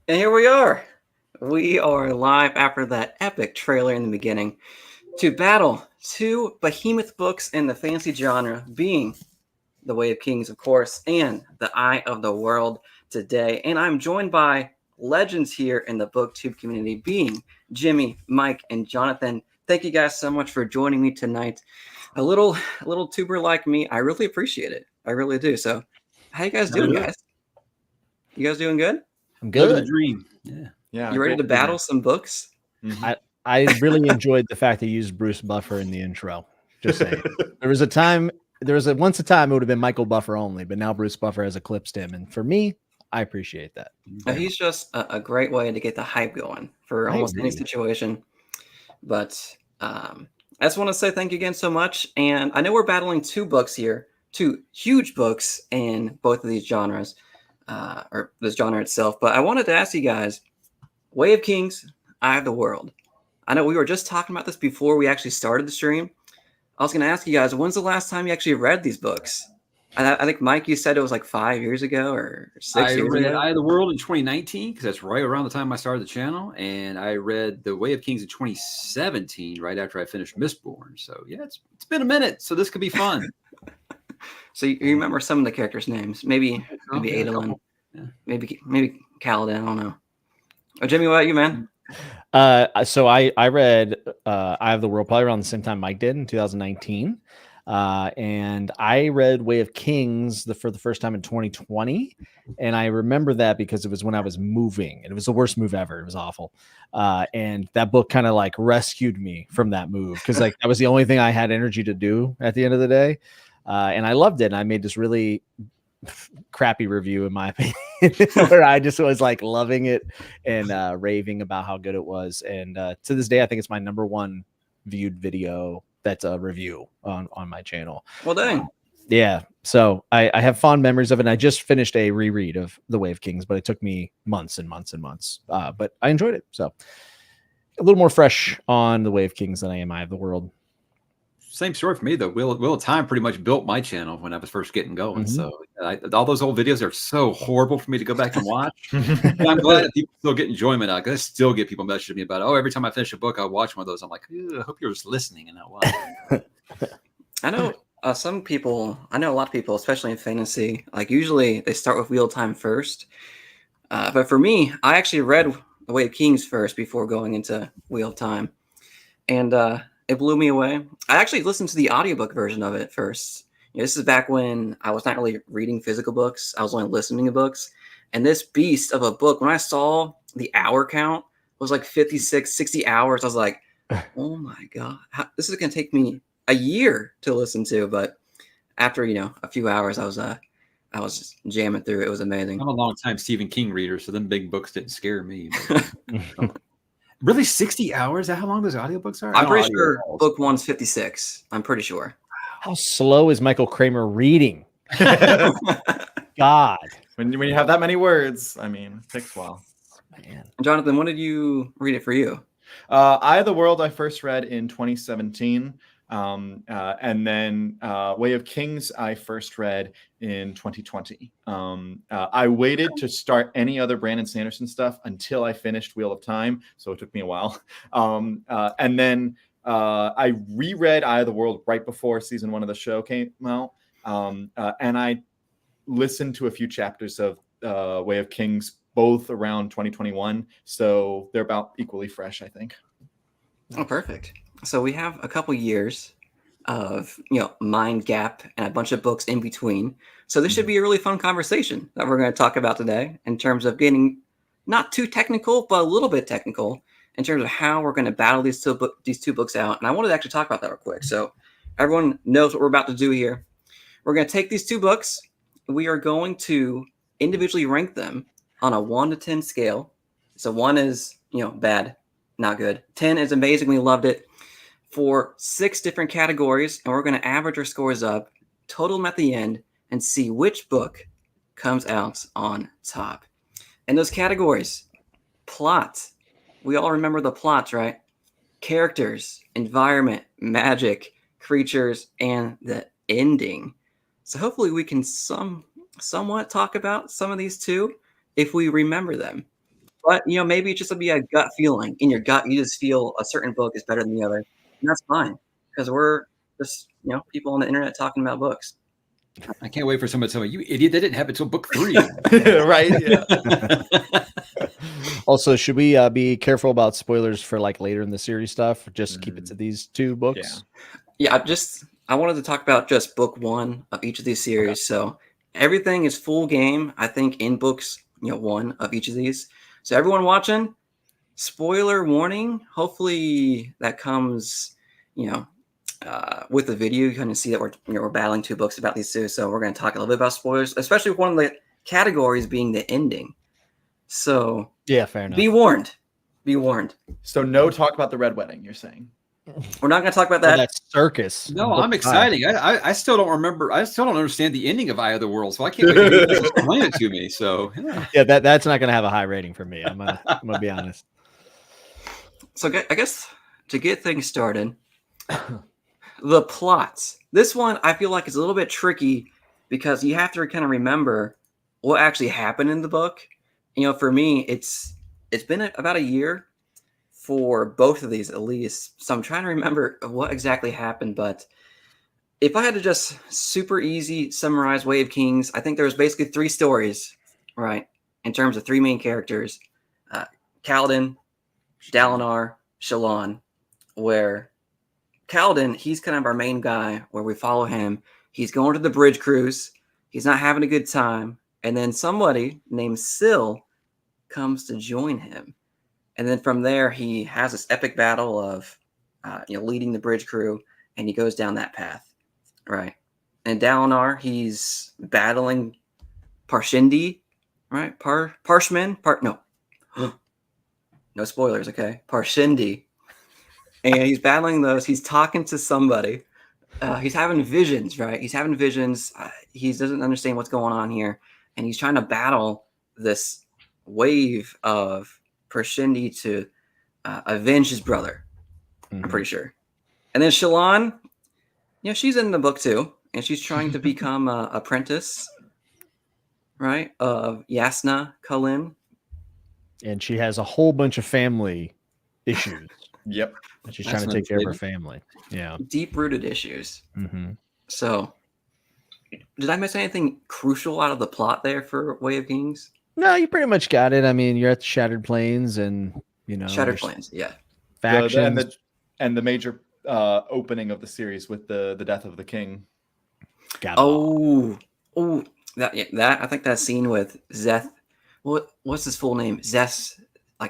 And here we are. We are live after that epic trailer in the beginning to battle two behemoth books in the fantasy genre, being The Way of Kings, of course, and The Eye of the World today. And I'm joined by legends here in the booktube community, being Jimmy, Mike, and Jonathan. Thank you guys so much for joining me tonight. A little tuber like me, I really appreciate it. I really do. So, how you guys doing, guys? You guys doing good? I'm Living the good. dream. Yeah, You ready to battle some books? I really enjoyed the fact that you used Bruce Buffer in the intro. Just saying. Once a time it would have been Michael Buffer only, but now Bruce Buffer has eclipsed him. And for me, I appreciate that. He's just a great way to get the hype going for almost any situation. But I just want to say thank you again so much. And I know we're battling two books here, two huge books in both of these genres, or this genre itself. But I wanted to ask you guys, Way of Kings, Eye of the World. I know we were just talking about this before we actually started the stream. I was going to ask you guys, when's the last time you actually read these books? I think, Mike, you said it was like 5 years ago or 6 years read ago. Eye of the World in 2019 because that's right around the time I started the channel, and I read The Way of Kings in 2017 right after I finished Mistborn. So yeah, it's been a minute, so this could be fun. So you remember some of the characters' names? Maybe Adolin, maybe Kaladin. I don't know. Oh, Jimmy, what about you, man? So I read Eye of the World probably around the same time Mike did in 2019. And I read Way of Kings for the first time in 2020. And I remember that because it was when I was moving, and it was the worst move ever. It was awful. And that book kind of like rescued me from that move, because like that was the only thing I had energy to do at the end of the day. And I loved it. And I made this really crappy review, in my opinion, where I just was like loving it and raving about how good it was. And to this day, I think it's my #1 viewed video that's a review on my channel. Well, dang. Yeah. So I have fond memories of it. And I just finished a reread of The Way of Kings, but it took me months and months and months. But I enjoyed it. So a little more fresh on The Way of Kings than I am Eye of the World. Same story for me, though. Wheel of Time pretty much built my channel when I was first getting going. So all those old videos are so horrible for me to go back and watch. But I'm glad that people still get enjoyment out of it. I still get people messaging me about it. Oh, every time I finish a book, I watch one of those. I'm like, I hope you're just listening and not watching. I know I know a lot of people, especially in fantasy, like usually they start with Wheel of Time first. But for me, I actually read The Way of Kings first before going into Wheel of Time. And it blew me away. I actually listened to the audiobook version of it first. This is back when I was not really reading physical books. I was only listening to books. And this beast of a book, when I saw the hour count was like 56, 60 hours, I was like, oh my God, this is going to take me a year to listen to. But after, a few hours, I was just jamming through. It was amazing. I'm a long time Stephen King reader, so them big books didn't scare me. Really, 60 hours? Is that how long those audiobooks are? I'm pretty sure book 1's 56. I'm pretty sure. How slow is Michael Kramer reading? God. When you have that many words, I mean, it takes a while. Man. Jonathan, when did you read it for you? Eye of the World I first read in 2017. And then Way of Kings I first read in 2020. I waited to start any other Brandon Sanderson stuff until I finished Wheel of Time, so it took me a while. And then I reread Eye of the World right before season 1 of the show came out, and I listened to a few chapters of Way of Kings both around 2021, so they're about equally fresh, I think. Oh, perfect. So we have a couple years of, mind gap and a bunch of books in between. So this should be a really fun conversation that we're going to talk about today in terms of getting not too technical, but a little bit technical in terms of how we're going to battle these two books out. And I wanted to actually talk about that real quick. So everyone knows what we're about to do here. We're going to take these two books. We are going to individually rank them on a 1 to 10 scale. So 1 is, bad, not good. 10 is amazing. We loved it. For 6 different categories, and we're going to average our scores up, total them at the end, and see which book comes out on top. And those categories: plot. We all remember the plots, right? Characters, environment, magic, creatures, and the ending. So hopefully we can somewhat talk about some of these too, if we remember them. But maybe it's just to be a gut feeling. In your gut, you just feel a certain book is better than the other, and that's fine because we're just people on the internet talking about books. I can't wait for someone to tell me, you idiot, that didn't happen until book 3. Right? Yeah. Also, should we be careful about spoilers for like later in the series stuff? Or just keep it to these 2 books. Yeah, I wanted to talk about just book 1 of each of these series. Okay. So everything is full game, I think, in books 1 of each of these. So everyone watching, spoiler warning. Hopefully that comes with the video. You kind of see that we're battling 2 books about these 2. So we're going to talk a little bit about spoilers, especially with one of the categories being the ending. So yeah, fair enough. Be warned. Be warned. So no talk about the Red Wedding, you're saying? We're not going to talk about that. That circus. No, I'm excited. I still don't remember. I still don't understand the ending of Eye of the World, so I can't wait to explain it to me. So yeah, that's not going to have a high rating for me. I'm gonna be honest. So I guess to get things started, the plots. This one I feel like is a little bit tricky because you have to kind of remember what actually happened in the book. For me, it's been about a year for both of these at least. So I'm trying to remember what exactly happened. But if I had to just super easy summarize Way of Kings, I think there was basically 3 stories, right? In terms of 3 main characters, Kaladin, Dalinar, Shallan, where Kaladin, he's kind of our main guy where we follow him. He's going to the bridge cruise. He's not having a good time. And then somebody named Syl comes to join him. And then from there, he has this epic battle of, leading the bridge crew, and he goes down that path, right? And Dalinar, he's battling Parshindi, right? No spoilers, okay? Parshindi, and he's battling those. He's talking to somebody. He's having visions, right? He's having visions. He doesn't understand what's going on here, and he's trying to battle this wave of Parshindi to avenge his brother. I'm pretty sure. And then Shallan, she's in the book too, and she's trying to become an apprentice, right, of Yasna Khalin. And she has a whole bunch of family issues. Yep. And she's trying to take care of her family. Yeah. Deep-rooted issues. Mm-hmm. So, did I miss anything crucial out of the plot there for Way of Kings? No, you pretty much got it. I mean, you're at the Shattered Plains, and Shattered Plains, yeah. Factions and the major opening of the series with the death of the king. That I think that scene with Zeth. What's his full name? Zeth's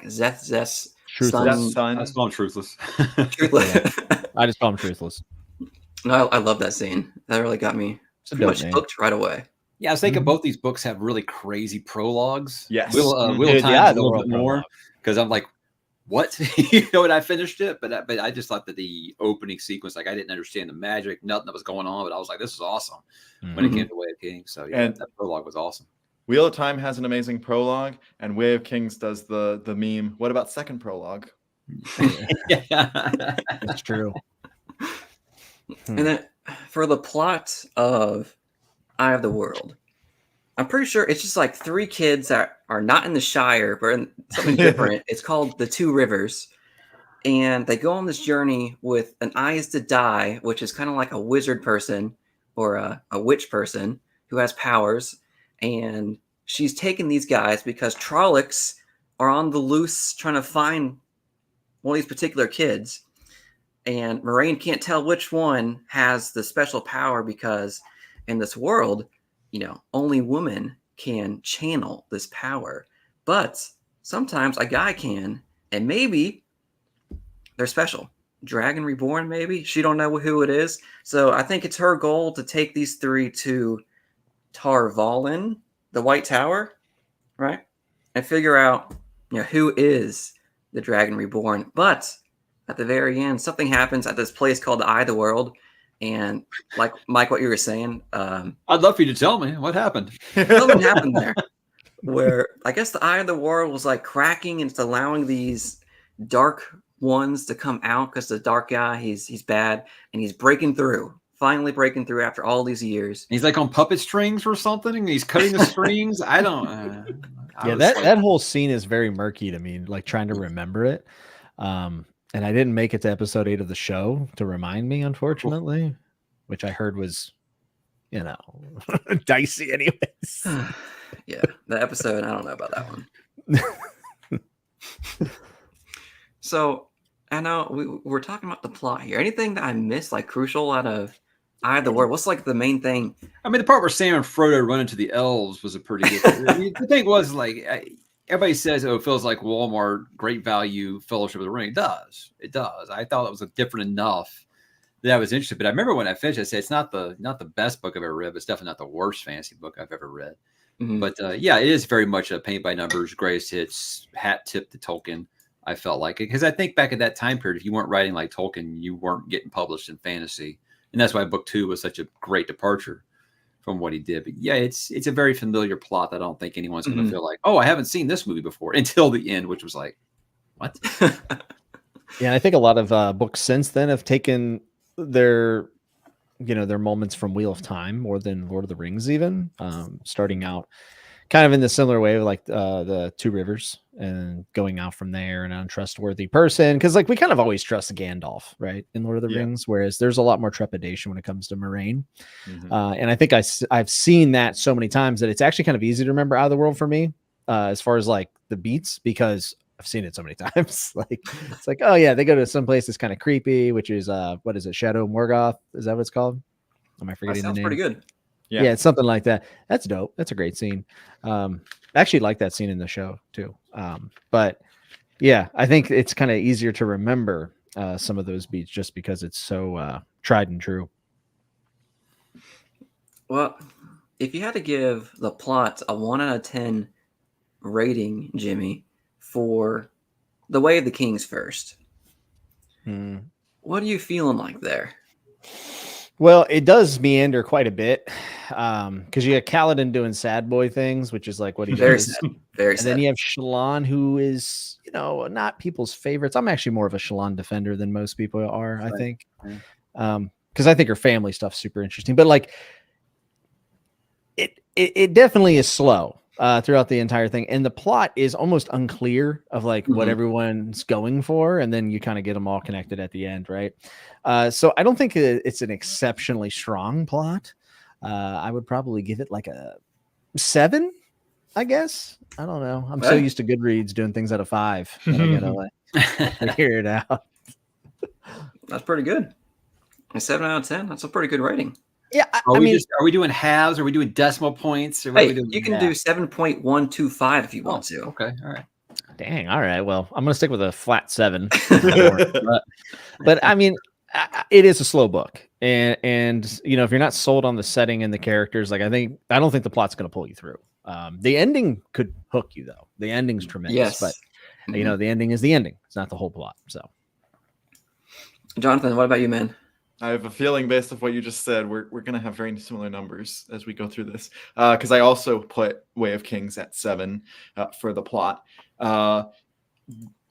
son. I just call him Truthless. Truthless. Yeah. I just call him Truthless. No, I love that scene. That really got me pretty much hooked right away. Yeah, I was thinking both these books have really crazy prologues. Yes. Will Time a little bit more because I'm like, what? And I finished it, but I just thought that the opening sequence, like I didn't understand the magic, nothing that was going on, but I was like, this is awesome when it came to Way of Kings. So yeah, that prologue was awesome. Wheel of Time has an amazing prologue, and Way of Kings does the meme. What about second prologue? Yeah, that's true. And then for the plot of Eye of the World, I'm pretty sure it's just like 3 kids that are not in the Shire, but in something different. It's called the 2 Rivers. And they go on this journey with an Eyes to Die, which is kind of like a wizard person or a witch person who has powers. And she's taking these guys because Trollocs are on the loose trying to find one of these particular kids. And Moraine can't tell which one has the special power because in this world, only women can channel this power. But sometimes a guy can, and maybe they're special. Dragon Reborn, maybe? She don't know who it is. So I think it's her goal to take these 3 to Tar Valon, the White Tower, right? And figure out, who is the Dragon Reborn. But at the very end, something happens at this place called the Eye of the World. And like Mike, what you were saying, I'd love for you to tell me what happened. Something happened there where I guess the Eye of the World was like cracking and it's allowing these dark ones to come out because the dark guy, he's bad and he's finally breaking through after all these years. He's like on puppet strings or something and he's cutting the strings. I Yeah, that whole scene is very murky to me, like trying to remember it. And I didn't make it to episode 8 of the show to remind me, unfortunately, which I heard was, dicey anyways. Yeah, the episode, I don't know about that one. So, I know we're talking about the plot here. Anything that I missed, like crucial out of Eye of the World? What's like the main thing? I mean, the part where Sam and Frodo run into the elves was a pretty good. I mean, the thing was, like, everybody says, "Oh, it feels like Walmart, Great Value, Fellowship of the Ring." It does. It does. I thought it was different enough that I was interested. But I remember when I finished, I said, "It's not the best book I've ever read, but it's definitely not the worst fantasy book I've ever read." Mm-hmm. But yeah, it is very much a paint by numbers, greatest hits, hat tip to Tolkien. I felt like it because I think back at that time period, if you weren't writing like Tolkien, you weren't getting published in fantasy, and that's why book 2 was such a great departure from what he did. But yeah, it's a very familiar plot that I don't think anyone's going to feel like, oh, I haven't seen this movie before until the end, which was like, what? Yeah, I think a lot of books since then have taken their moments from Wheel of Time more than Lord of the Rings, even starting out kind of in the similar way, like the Two Rivers, and going out from there, an untrustworthy person, because like we kind of always trust Gandalf, right, in Lord of the Rings, whereas there's a lot more trepidation when it comes to Moraine. And I think I've seen that so many times that it's actually kind of easy to remember Out of the World for me, as far as like the beats, because I've seen it so many times. Like it's like, oh yeah, they go to some place that's kind of creepy, which is what is it, Shadow Morgoth? Is that what it's called? Am I forgetting the name? Sounds pretty good. Yeah, it's something like that. That's dope. That's a great scene. I actually like that scene in the show too. But yeah, I think it's kind of easier to remember some of those beats just because it's so tried and true. Well, if you had to give the plot a 1 out of 10 rating, Jimmy, for The Way of the Kings first, what are you feeling like there? Well, it does meander quite a bit because you have Kaladin doing sad boy things, which is like what he does. Very and sad. then you have Shallan, who is, not people's favorites. I'm actually more of a Shallan defender than most people are, I think. Because I think her family stuff's super interesting. But like, it definitely is slow throughout the entire thing. And the plot is almost unclear of like what everyone's going for. And then you kind of get them all connected at the end, right? So I don't think it's an exceptionally strong plot. I would probably give it like a 7, I guess. I don't know. I'm so used to Goodreads doing things out of 5. I gotta like figure it out. That's pretty good. A 7 out of 10. That's a pretty good rating. Yeah, are we doing halves? Are we doing decimal points? Or hey, you can do 7.125 if you want to. Okay, all right. Dang, all right. Well, I'm gonna stick with a flat 7. But I mean, it is a slow book, and if you're not sold on the setting and the characters, like I don't think the plot's gonna pull you through. The ending could hook you though. The ending's tremendous, yes. But the ending is the ending. It's not the whole plot. So, Jonathan, what about you, man? I have a feeling based off what you just said, we're going to have very similar numbers as we go through this. Because I also put Way of Kings at 7 for the plot.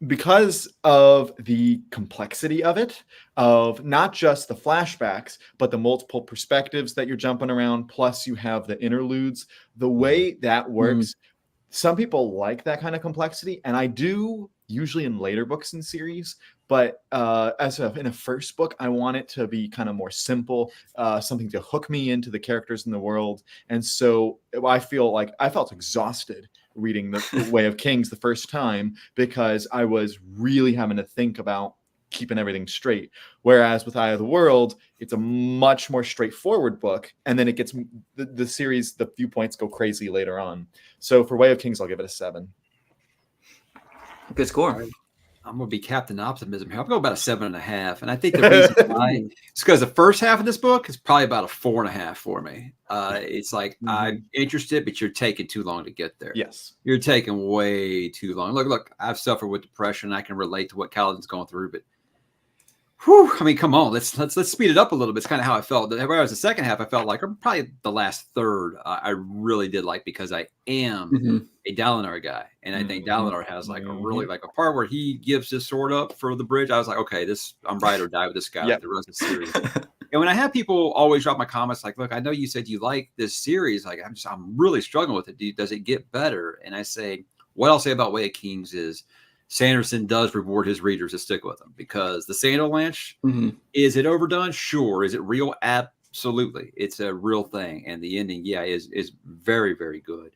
Because of the complexity of it, of not just the flashbacks, but the multiple perspectives that you're jumping around, plus you have the interludes, the way that works, some people like that kind of complexity, and I do usually in later books and series, but in a first book, I want it to be kind of more simple, something to hook me into the characters in the world. And so I felt exhausted reading The Way of Kings the first time because I was really having to think about keeping everything straight. Whereas with Eye of the World, it's a much more straightforward book. And then it gets the series, the viewpoints go crazy later on. So for Way of Kings, I'll give it a 7. Good score. I'm going to be Captain Optimism here. I'll go about a 7.5. And I think the reason why is because the first half of this book is probably about a 4.5 for me. It's like I'm interested, but you're taking too long to get there. Yes. You're taking way too long. Look, I've suffered with depression. I can relate to what Kaladin's going through, but I mean, come on, let's speed it up a little bit. It's kind of how I felt. Whereas the second half, I felt like, or probably the last third, I really did like because I am a Dalinar guy, and I think Dalinar has like a really like a part where he gives his sword up for the bridge. I was like, okay, I'm ride or die with this guy like the rest of the series. And when I have people always drop my comments like, look, I know you said you like this series. Like, I'm really struggling with it. Does it get better? And I say, what I'll say about Way of Kings is Sanderson does reward his readers to stick with him, because the Sanderlanche, is it overdone? Sure. Is it real? Absolutely. It's a real thing. And the ending, is very, very good.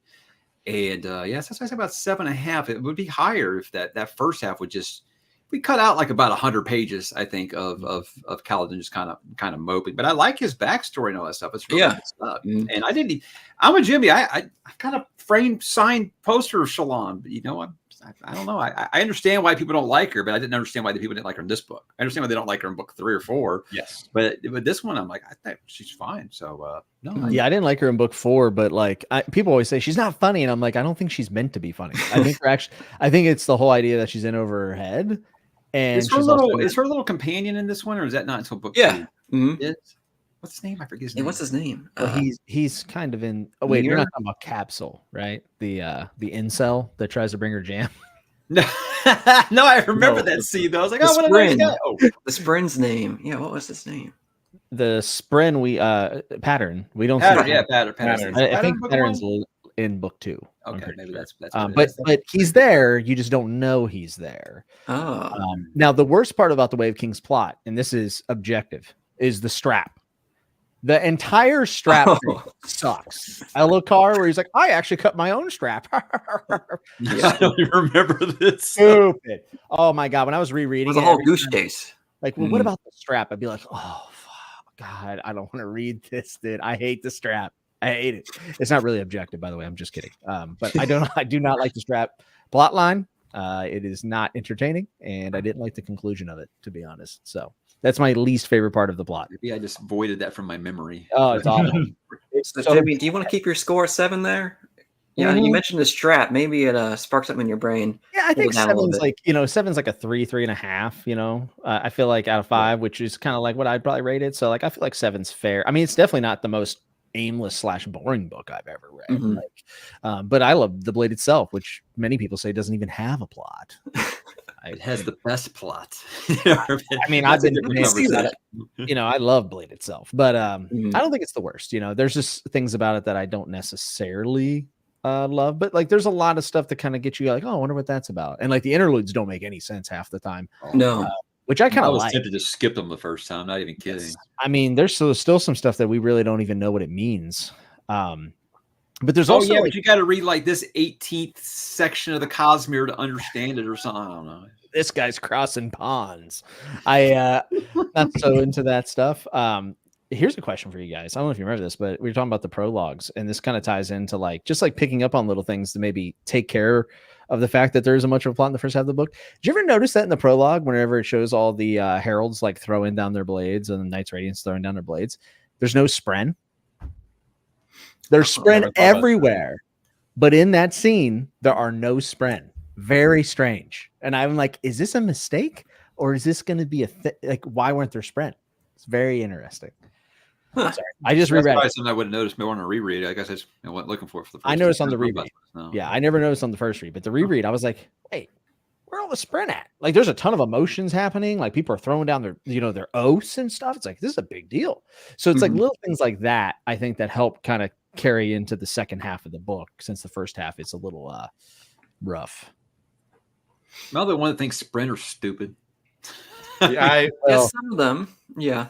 And yes, that's why I say about 7.5. It would be higher if that first half would just, we cut out like about 100 pages, I think, of Kaladin just kind of moping. But I like his backstory and all that stuff. It's really good stuff. And I'm a Jimmy. I kind of signed poster of Shallan, but I don't know. I understand why people don't like her, but I didn't understand why the people didn't like her in this book. I understand why they don't like her in book 3 or 4. Yes, but this one, I'm like, I think she's fine. So no, I didn't like her in book 4, but like people always say she's not funny, and I'm like, I don't think she's meant to be funny. I think it's the whole idea that she's in over her head. And is her little companion in this one, or is that not until book 2? What's his name? I forget his name. What's his name? Well, he's kind of in. Oh wait, you're not talking about Capsule, right? The incel that tries to bring her jam. No, no, I remember that scene though. I was like, oh, what a nice guy. The Sprin's name. Yeah, what was his name? The Sprin Pattern. We don't Pattern. see Yeah, Pattern. I think Pattern's in book 2. Okay, maybe sure. that's but he's there. You just don't know he's there. Oh. Now the worst part about the Way of Kings plot, and this is objective, is the strap. The entire strap sucks. Elokar, where he's like, I actually cut my own strap. I don't even remember this. Stupid. Oh my god! When I was rereading, it was a whole goose chase. Like, well, what about the strap? I'd be like, oh god, I don't want to read this, dude. I hate the strap. I hate it. It's not really objective, by the way. I'm just kidding. But I do not like the strap plot line. It is not entertaining, and I didn't like the conclusion of it, to be honest. So that's my least favorite part of the plot. Maybe I just voided that from my memory. Oh, it's awful. So, Jimmy, do you want to keep your score 7 there? Yeah, you mentioned the strap. Maybe it sparks something in your brain. Yeah, I think 7's like, 7's like a 3.5. I feel like out of 5, which is kind of like what I'd probably rate it. So like, I feel like 7's fair. I mean, it's definitely not the most aimless / boring book I've ever read. But I love The Blade itself, which many people say doesn't even have a plot. It has the best plot. I mean, I've been I love Blade itself, but I don't think it's the worst. There's just things about it that I don't necessarily love, but like there's a lot of stuff that kind of gets you like, oh, I wonder what that's about. And like the interludes don't make any sense half the time. No. Which I kind of like. I was tempted to skip them the first time, not even kidding. Yes. I mean, there's still some stuff that we really don't even know what it means. But there's also but you got to read like this 18th section of the Cosmere to understand it or something. I don't know. This guy's crossing ponds. I not so into that stuff. Here's a question for you guys. I don't know if you remember this, but we were talking about the prologues, and this kind of ties into like just like picking up on little things to maybe take care of the fact that there isn't much of a plot in the first half of the book. Did you ever notice that in the prologue, whenever it shows all the heralds like throwing down their blades and the Knights Radiance throwing down their blades, there's no Spren. There's Spren everywhere, but in that scene, there are no Spren. Very strange. And I'm like, is this a mistake, or is this going to be like, why weren't there Spren? It's very interesting. Sorry, I just reread it. Something I would have noticed me on a reread. I guess I just went looking for it for the first I noticed on the reread. Yeah, I never noticed on the first read, but the reread, I was like, wait, where are all the Spren at? Like, there's a ton of emotions happening. Like, people are throwing down their oaths and stuff. It's like, this is a big deal. So it's like little things like that, I think, that help kind of carry into the second half of the book, since the first half is a little rough. Well, the one that thinks Spren are stupid. Yeah, some of them. Yeah.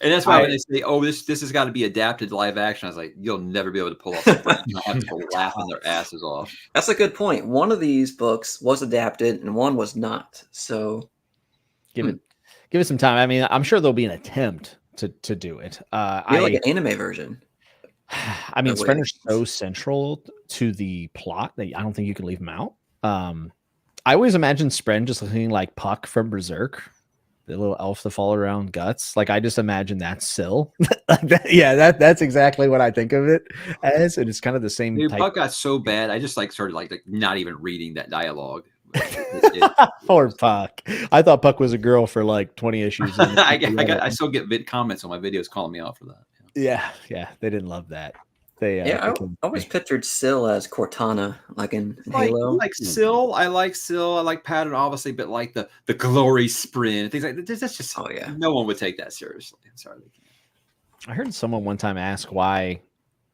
And that's why when they say, "Oh, this has got to be adapted to live action," I was like, "You'll never be able to pull off Spren." You'll have people laughing their asses off. That's a good point. One of these books was adapted, and one was not. So, give it some time. I mean, I'm sure there'll be an attempt to do it. Like an anime version. I mean, Spren are so central to the plot that I don't think you can leave them out. I always imagine Spren just looking like Puck from Berserk, the little elf that follow around Guts. Like, I just imagine that's Syl. That's exactly what I think of it as, and it's kind of the same. Dude, Puck got so bad, I just started like not even reading that dialogue. Poor Puck. I thought Puck was a girl for like 20 issues. I still get comments on my videos calling me out for that. Yeah, they didn't love that. Yeah, I always pictured Syl as Cortana, like in Halo. Like Syl, I like Syl, I like Patton, obviously, but like the glory sprint, things like that, that's just no one would take that seriously. I'm sorry, they can't. I heard someone one time ask why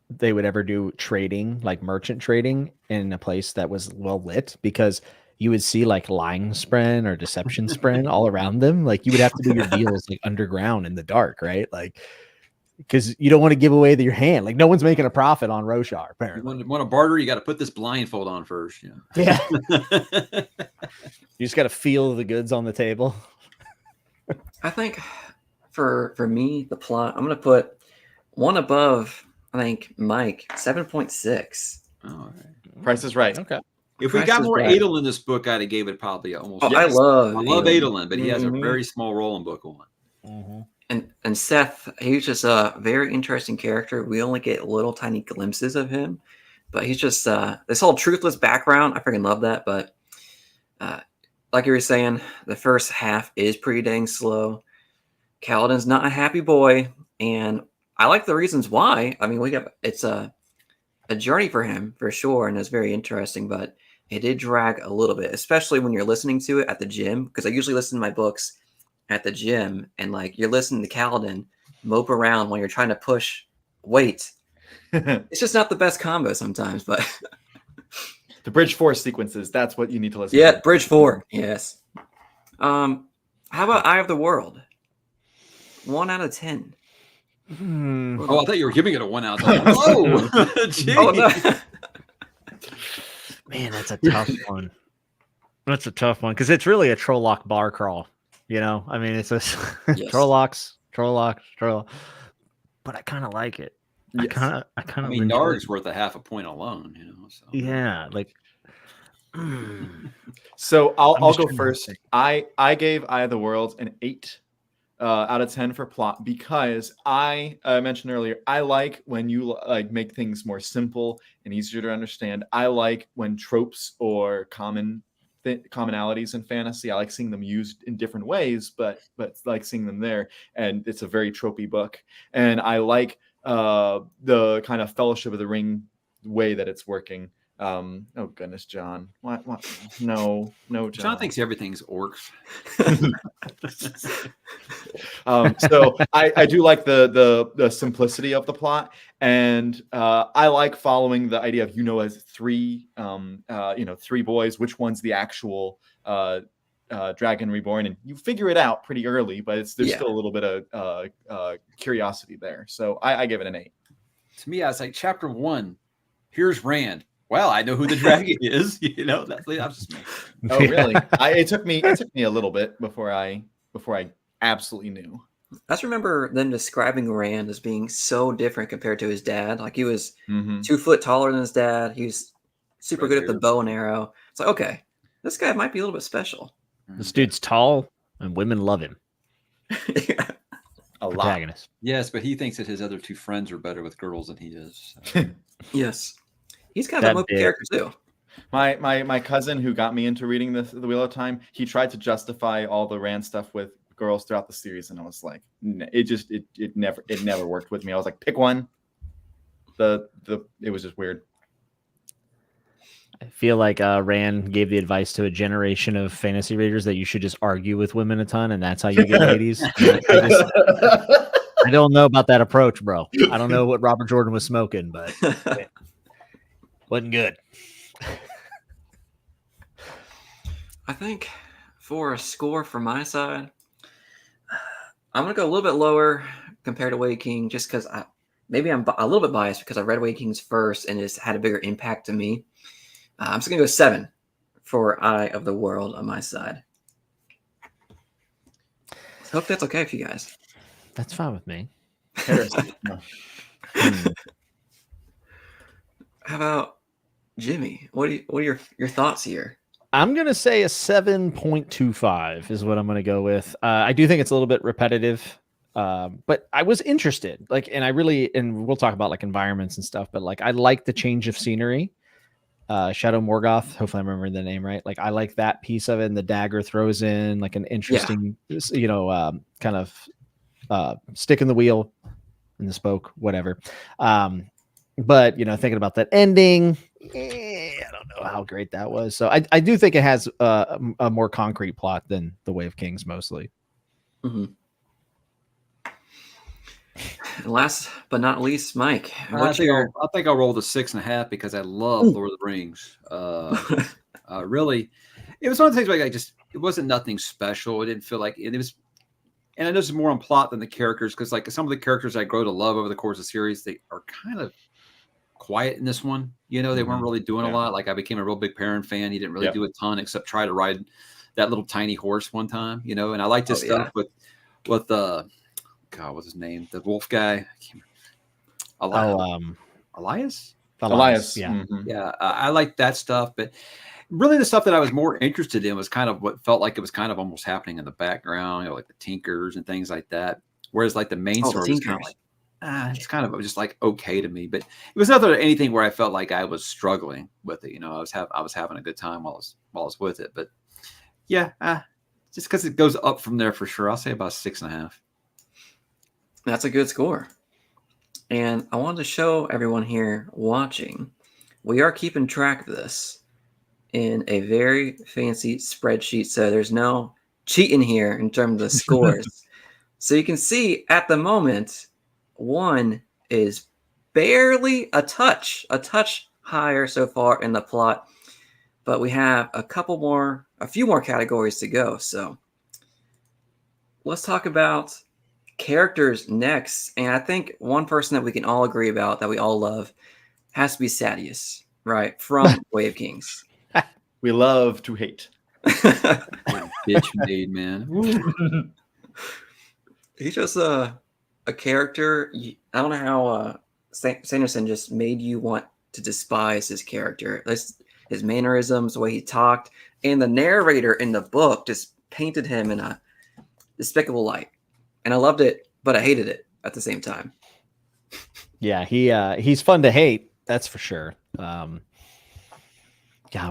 they would ever do trading, like merchant trading, in a place that was well lit, because you would see like lying sprint or deception sprint all around them. Like you would have to do your deals like underground in the dark, right? Like, because you don't want to give away your hand. Like no one's making a profit on Roshar, apparently. You want to barter, you got to put this blindfold on first. Yeah. You just got to feel the goods on the table. I think for me, the plot, I'm going to put one above, I think, Mike, 7.6. All right. Price is right. Okay. If we got more Adel in this book, I'd have gave it probably almost. Oh, yes. I love Adel, but he has a very small role in book one. Mm-hmm. And Seth, he's just a very interesting character. We only get little tiny glimpses of him, but he's just this whole truthless background. I freaking love that. But like you were saying, the first half is pretty dang slow. Kaladin's not a happy boy, and I like the reasons why. I mean, it's a journey for him for sure, and it's very interesting, but it did drag a little bit, especially when you're listening to it at the gym, because I usually listen to my books at the gym, and like you're listening to Kaladin mope around when you're trying to push weight. It's just not the best combo sometimes, but the Bridge 4 sequences, that's what you need to listen to. Yeah, Bridge 4, yes. How about Eye of the World? 1 out of 10. Oh, I thought you were giving it a 1 out of 10. Oh, oh no. Man, that's a tough one. That's a tough one because it's really a Trolloc bar crawl. You know, I mean, it's a yes. Trollocs, but I kind of like it. Yes. I kind of. I mean, Darg's worth a half a point alone. You know. So. Yeah, like. So I'll go first. I gave Eye of the World an 8 out of 10 for plot because I mentioned earlier I like when you like make things more simple and easier to understand. I like when tropes or commonalities in fantasy, I like seeing them used in different ways, but like seeing them there, and it's a very tropey book. And I like the kind of Fellowship of the Ring way that it's working. Oh goodness, John. What? No, John. John thinks everything's orcs. So I do like the simplicity of the plot, and I like following the idea of as three boys, which one's the actual Dragon Reborn, and you figure it out pretty early, but there's still a little bit of curiosity there. So I give it an 8. To me, I was like, chapter 1. Here's Rand. Well, I know who the dragon is. That's just me. Oh, really? It took me a little bit before I absolutely knew. I just remember them describing Rand as being so different compared to his dad. Like he was 2 foot taller than his dad. He was super good at the bow and arrow. It's like, okay, this guy might be a little bit special. This dude's tall and women love him. A protagonist. Lot. Yes, but he thinks that his other 2 friends are better with girls than he is. So. Yes. He's kind of a movie character too. My cousin who got me into reading the Wheel of Time, he tried to justify all the Rand stuff with girls throughout the series, and I was like, it never worked with me. I was like, pick one. It was just weird. I feel like Rand gave the advice to a generation of fantasy readers that you should just argue with women a ton, and that's how you get ladies. I don't know about that approach, bro. I don't know what Robert Jordan was smoking, but it wasn't good. I think for a score from my side, I'm going to go a little bit lower compared to Way King, just because I'm a little bit biased because I read Way Kings first and it's had a bigger impact to me. I'm just going to go 7 for Eye of the World on my side. I hope that's okay for you guys. That's fine with me. How about Jimmy? What are your thoughts here? I'm going to say a 7.25 is what I'm going to go with. I do think it's a little bit repetitive, but I was interested. And we'll talk about like environments and stuff, but like I like the change of scenery. Shadow Morgoth, hopefully I'm remembering the name right. Like I like that piece of it, and the dagger throws in like an interesting, kind of stick in the wheel in the spoke, whatever. but thinking about that ending, I don't know how great that was. So I do think it has a more concrete plot than The Way of Kings mostly. Mm-hmm. And last but not least, Mike, I think I'll roll the 6.5 because I love Lord of the Rings. Really, it was one of the things like it wasn't nothing special. It didn't feel like it was, and I know it's more on plot than the characters because like some of the characters I grow to love over the course of the series, they are kind of quiet in this one. They weren't really doing a lot. Like I became a real big Perrin fan. He didn't really do a ton except try to ride that little tiny horse one time. And I liked his stuff with God, what's his name? The wolf guy. Elias. Yeah. Mm-hmm. Yeah. I like that stuff, but really the stuff that I was more interested in was kind of what felt like it was kind of almost happening in the background, like the Tinkers and things like that. Whereas like the main story was kind of like, it's kind of just like okay to me, but it was not anything where I felt like I was struggling with it. I was having a good time while I was with it, but yeah, just because it goes up from there for sure. I'll say about 6.5. That's a good score. And I wanted to show everyone here watching, we are keeping track of this in a very fancy spreadsheet. So there's no cheating here in terms of scores. So you can see at the moment, one is barely a touch higher so far in the plot, but we have a few more categories to go. So let's talk about characters next. And I think one person that we can all agree about that we all love has to be Sadeas, right? From Way of Kings. We love to hate. Bitch made, man. He's just a character. I don't know how Sanderson just made you want to despise his character. His mannerisms, the way he talked, and the narrator in the book just painted him in a despicable light. And I loved it, but I hated it at the same time. Yeah, he's fun to hate, that's for sure. God,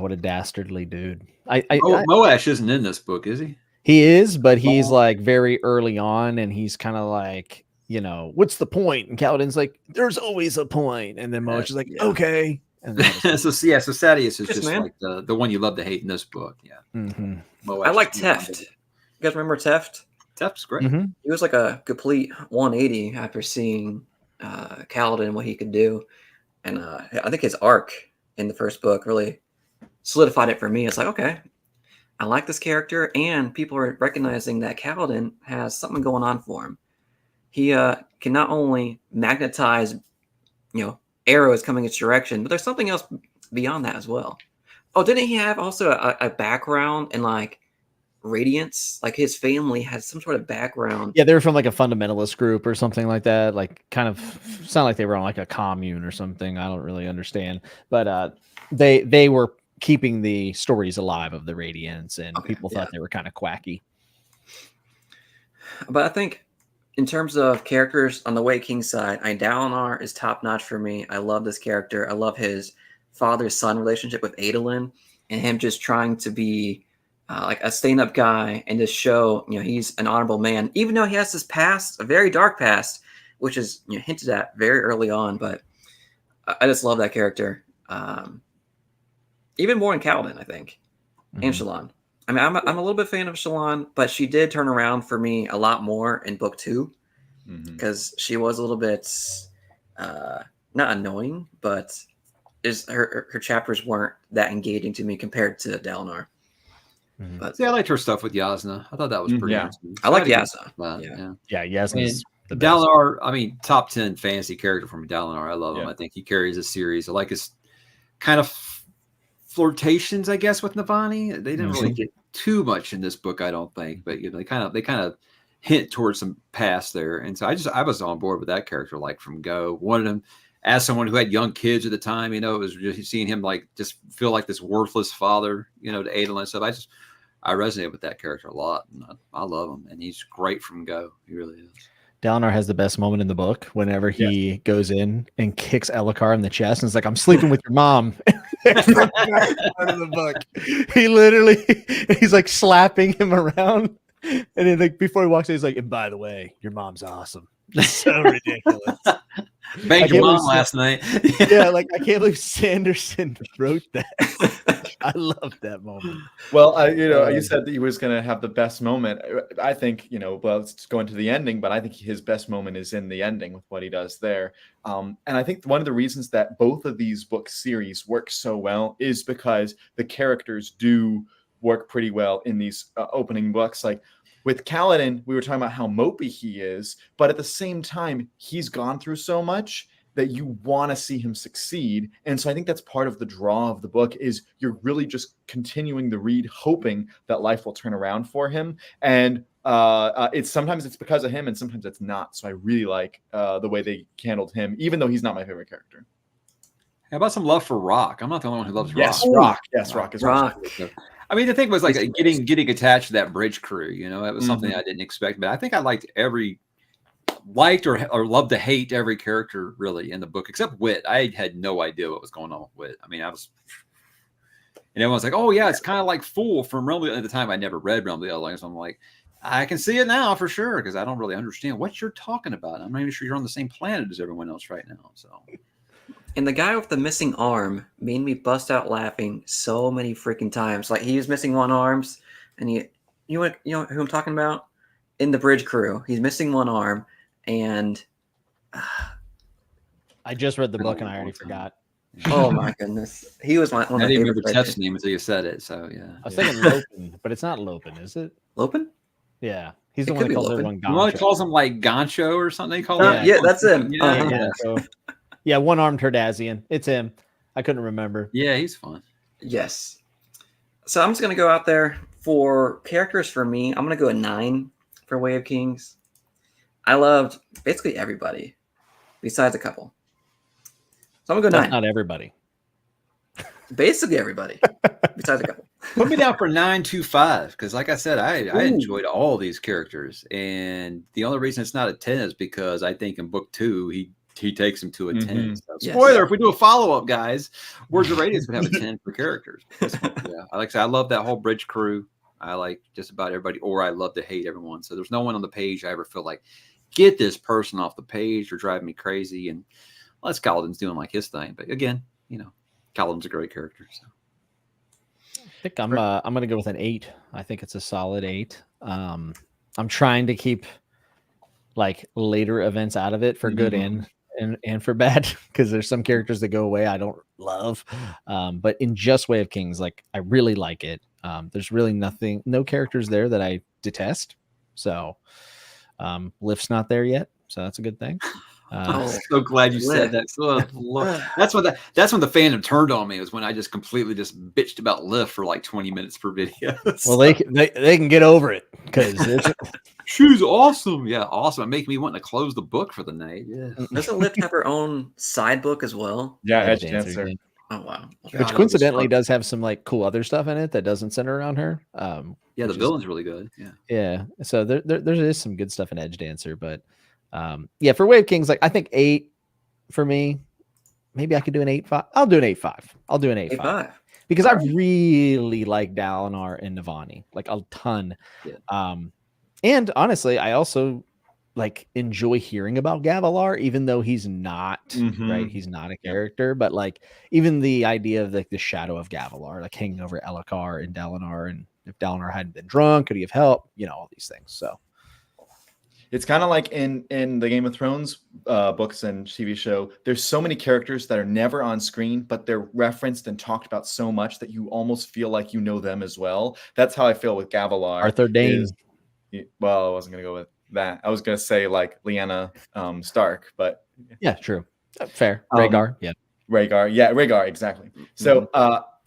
what a dastardly dude. Moash isn't in this book, is he? He is, but he's like very early on, and he's kind of like, what's the point? And Kaladin's like, there's always a point. And then Moash is like, okay. And so Sadeas is just like the one you love to hate in this book. Yeah. Mm-hmm. I like Teft. You guys remember Teft? Teft's great. Mm-hmm. He was like a complete 180 after seeing Kaladin, what he could do. And I think his arc in the first book really solidified it for me. It's like, okay, I like this character, and people are recognizing that Kaladin has something going on for him. He can not only magnetize, arrows coming its direction, but there's something else beyond that as well. Oh, didn't he have also a background in like Radiance? Like his family has some sort of background. Yeah, they were from like a fundamentalist group or something like that. Like kind of sound like they were on like a commune or something. I don't really understand, but they were keeping the stories alive of the Radiance, and people thought they were kind of quacky. But I think in terms of characters on the Way King side, Dalinar is top notch for me. I love this character. I love his father-son relationship with Adolin, and him just trying to be like a stand-up guy and just show he's an honorable man, even though he has this past, a very dark past, which is hinted at very early on. But I just love that character. Even more than Kaladin, I think, and Shallan. I mean, I'm a little bit fan of Shallan, but she did turn around for me a lot more in book 2 because she was a little bit not annoying, but her chapters weren't that engaging to me compared to Dalinar. But I liked her stuff with Yasna. I thought that was pretty interesting. I like Yasna. Yasna's the best. Dalinar, I mean, top 10 fantasy character from Dalinar. I love him. I think he carries a series. I like his kind of flirtations, I guess, with Navani. They didn't really get too much in this book, I don't think, but they kind of hint towards some past there. And so I was on board with that character, like from go. Wanted him as someone who had young kids at the time, it was just seeing him like just feel like this worthless father, to Adolin and stuff. I resonate with that character a lot, and I love him, and he's great from go. He really is. Dalinar has the best moment in the book whenever he goes in and kicks Elhokar in the chest and is like, I'm sleeping with your mom. Part of the book. He literally, he's like slapping him around. And then like before he walks in, he's like, and by the way, your mom's awesome. So ridiculous. Banged your can't mom believe- last night. Yeah, like I can't believe Sanderson wrote that. I love that moment. Well, you said that he was going to have the best moment. I think, well, let's go into the ending, but I think his best moment is in the ending with what he does there. And I think one of the reasons that both of these book series work so well is because the characters do work pretty well in these opening books. Like with Kaladin, we were talking about how mopey he is, but at the same time, he's gone through so much that you want to see him succeed. And so I think that's part of the draw of the book is you're really just continuing the read, hoping that life will turn around for him. And sometimes it's because of him and sometimes it's not. So I really like the way they handled him, even though he's not my favorite character. How about some love for Rock? I'm not the only one who loves Yes, Rock. Rock. Yes, Rock is Rock. I mean, the thing was like getting attached to that bridge crew. That was something I didn't expect. But I think I liked or loved to hate every character really in the book except Wit. I had no idea what was going on with Wit. I mean, and everyone's like, "Oh yeah, it's kind of like Fool from Realm." At the time, I never read Realm of the Eldar, so I'm like, I can see it now for sure because I don't really understand what you're talking about. I'm not even sure you're on the same planet as everyone else right now. So, And the guy with the missing arm made me bust out laughing so many freaking times. Like he was missing one arm, and you know who I'm talking about? In the bridge crew, he's missing one arm, and I just read the book and I already forgot. oh my goodness, he was one of I my didn't favorite remember Tef's name until you said it. So yeah, I was thinking Lopin, but it's not Lopin, is it? Lopin? Yeah, he's the It one could that be calls Lopin. everyone the one that Goncho. calls him like Gancho or something. They call Yeah, that's him. Yeah, Uh-huh. yeah. Goncho. Yeah, one-armed Herdazian. It's him. I couldn't remember. Yeah, he's fun. Yes. So I'm just gonna go out there for characters. For me, I'm gonna go a 9 for Way of Kings. I loved basically everybody, besides a couple. So I'm gonna go That's 9. not everybody. Basically everybody, besides a couple. Put me down for 9.25 because, like I said, I Ooh. enjoyed all these characters, and the only reason it's not a 10 is because I think in book 2 he takes him to a 10. So, Yes. spoiler: if we do a follow-up, guys, Words of Radiance would have a 10 for characters. Yeah, I like I said, I love that whole bridge crew. I like just about everybody, or I love to hate everyone. So there's no one on the page I ever feel like get this person off the page or drive me crazy. And unless Kaladin's doing like his thing, but again, Kaladin's a great character. So. I think I'm gonna go with an 8. I think it's a solid 8. I'm trying to keep like later events out of it for good and for bad because there's some characters that go away I don't love. But in just Way of Kings, like I really like it. There's really no characters there that I detest. So Lift's not there yet, so that's a good thing. I'm so glad you said that. So, that's when the fandom turned on me, was when I just completely just bitched about Lift for like 20 minutes per video. Well, they can get over it because she's awesome. Yeah, awesome. It makes me want to close the book for the night. Yeah. Doesn't Lift have her own side book as well? Yeah, Edge Edge Dancer. Dancer. Oh wow. Which coincidentally does have some like cool other stuff in it that doesn't center around her. Yeah, the villain's really good. Yeah. Yeah. So there is some good stuff in Edge Dancer, but yeah, for Way of Kings, like I think 8 for me. Maybe I could do an 8.5. I'll do an 8.5. I'll do an 8.5 because I really like Dalinar and Navani like a ton. Yeah. And honestly, I also like enjoy hearing about Gavilar, even though he's not right. He's not a character, but like even the idea of like the shadow of Gavilar, like hanging over Elhokar and Dalinar, and if Dalinar hadn't been drunk, could he have helped? All these things. So it's kind of like in the Game of Thrones books and TV show. There's so many characters that are never on screen, but they're referenced and talked about so much that you almost feel like you know them as well. That's how I feel with Gavilar. Arthur Dayne. Well, I wasn't gonna go with that. I was gonna say like Lyanna Stark, but yeah, true, fair. Rhaegar, Rhaegar, exactly. So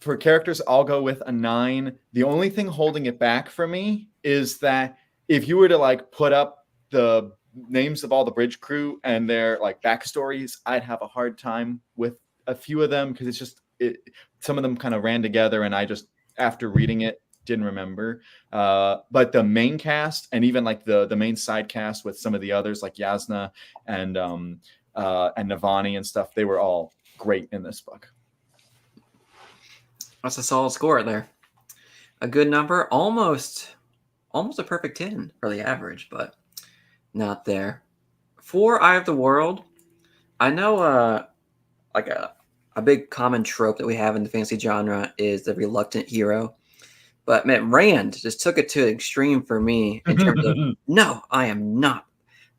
for characters, I'll go with a 9. The only thing holding it back for me is that if you were to like put up the names of all the bridge crew and their like backstories, I'd have a hard time with a few of them because it's just some of them kind of ran together, and I just after reading it didn't remember. But the main cast and even like the main side cast with some of the others like Yasna and Navani and stuff, they were all great in this book. That's a solid score there. A good number, almost a perfect 10 for the average, but not there. For Eye of the World, I know like a big common trope that we have in the fantasy genre is the reluctant hero. But man, Rand just took it to an extreme for me in terms of no, I am not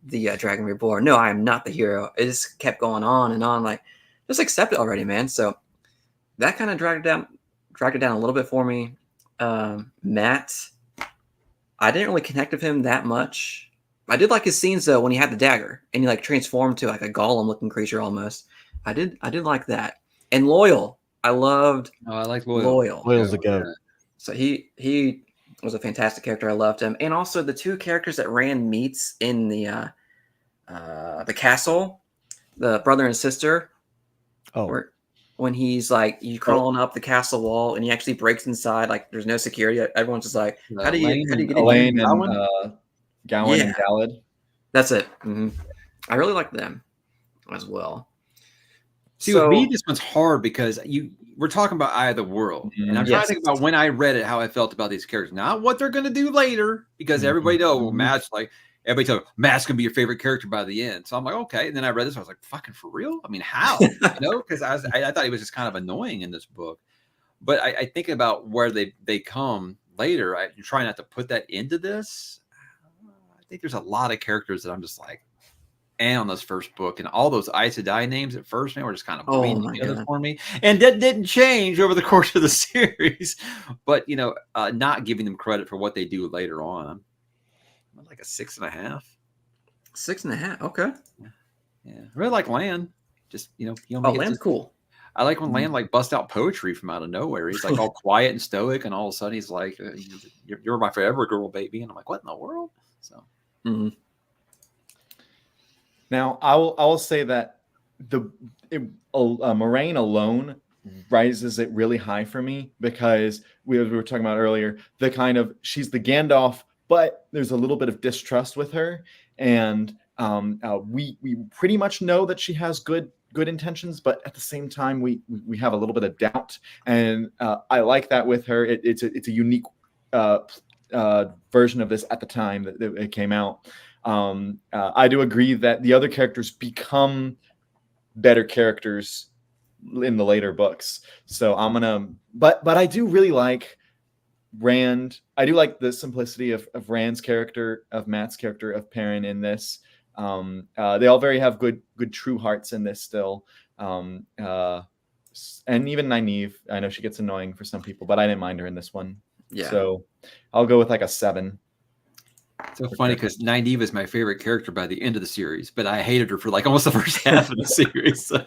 the Dragon Reborn. No, I am not the hero. It just kept going on and on. Like, just accept it already, man. So that kind of dragged it down a little bit for me. Matt, I didn't really connect with him that much. I did like his scenes though when he had the dagger and he like transformed to like a golem looking creature almost. I did like that. And Loyal, I loved Oh, I like Loyal. Loyal. Loyal's a goat. So he was a fantastic character. I loved him, and also the two characters that Rand meets in the castle, the brother and sister. Oh, Where, when he's like you crawling up the castle wall, and he actually breaks inside. Like there's no security. Everyone's just like, how do you get in Elaine here? and Gowan Yeah. and Galad? That's it. I really like them as well. See, with me, this one's hard because we're talking about Eye of the World, and I'm trying to think about when I read it, how I felt about these characters, not what they're going to do later, because everybody knows, well, Matt's like, everybody tells Matt's going to be your favorite character by the end. So I'm like, okay. And then I read this, I was like, fucking for real? I mean, how? Because I thought he was just kind of annoying in this book. But I think about where they come later. I try not to put that into this. I think there's a lot of characters that I'm just like, on this first book, and all those Aes Sedai names at first, man, were just kind of bleeding together for me, and that didn't change over the course of the series. But not giving them credit for what they do later on, I'm like a 6.5. 6.5. Okay. Yeah, I really like Lan. Just Lan's cool. I like when Lan like busts out poetry from out of nowhere. He's like all quiet and stoic, and all of a sudden he's like, "You're my forever girl, baby," and I'm like, "What in the world?" So. Mm-hmm. Now, I will say that Moraine alone rises it really high for me because we were talking about earlier, the kind of, she's the Gandalf, but there's a little bit of distrust with her, and we pretty much know that she has good intentions, but at the same time we have a little bit of doubt, and I like that with her. It's a unique version of this at the time that it came out. I do agree that the other characters become better characters in the later books. So but I do really like Rand. I do like the simplicity of Rand's character, of Matt's character, of Perrin in this. They all have good true hearts in this still. And even Nynaeve, I know she gets annoying for some people, but I didn't mind her in this one. Yeah. So I'll go with like a 7. So funny because Nynaeve is my favorite character by the end of the series, but I hated her for like almost the first half of the series. So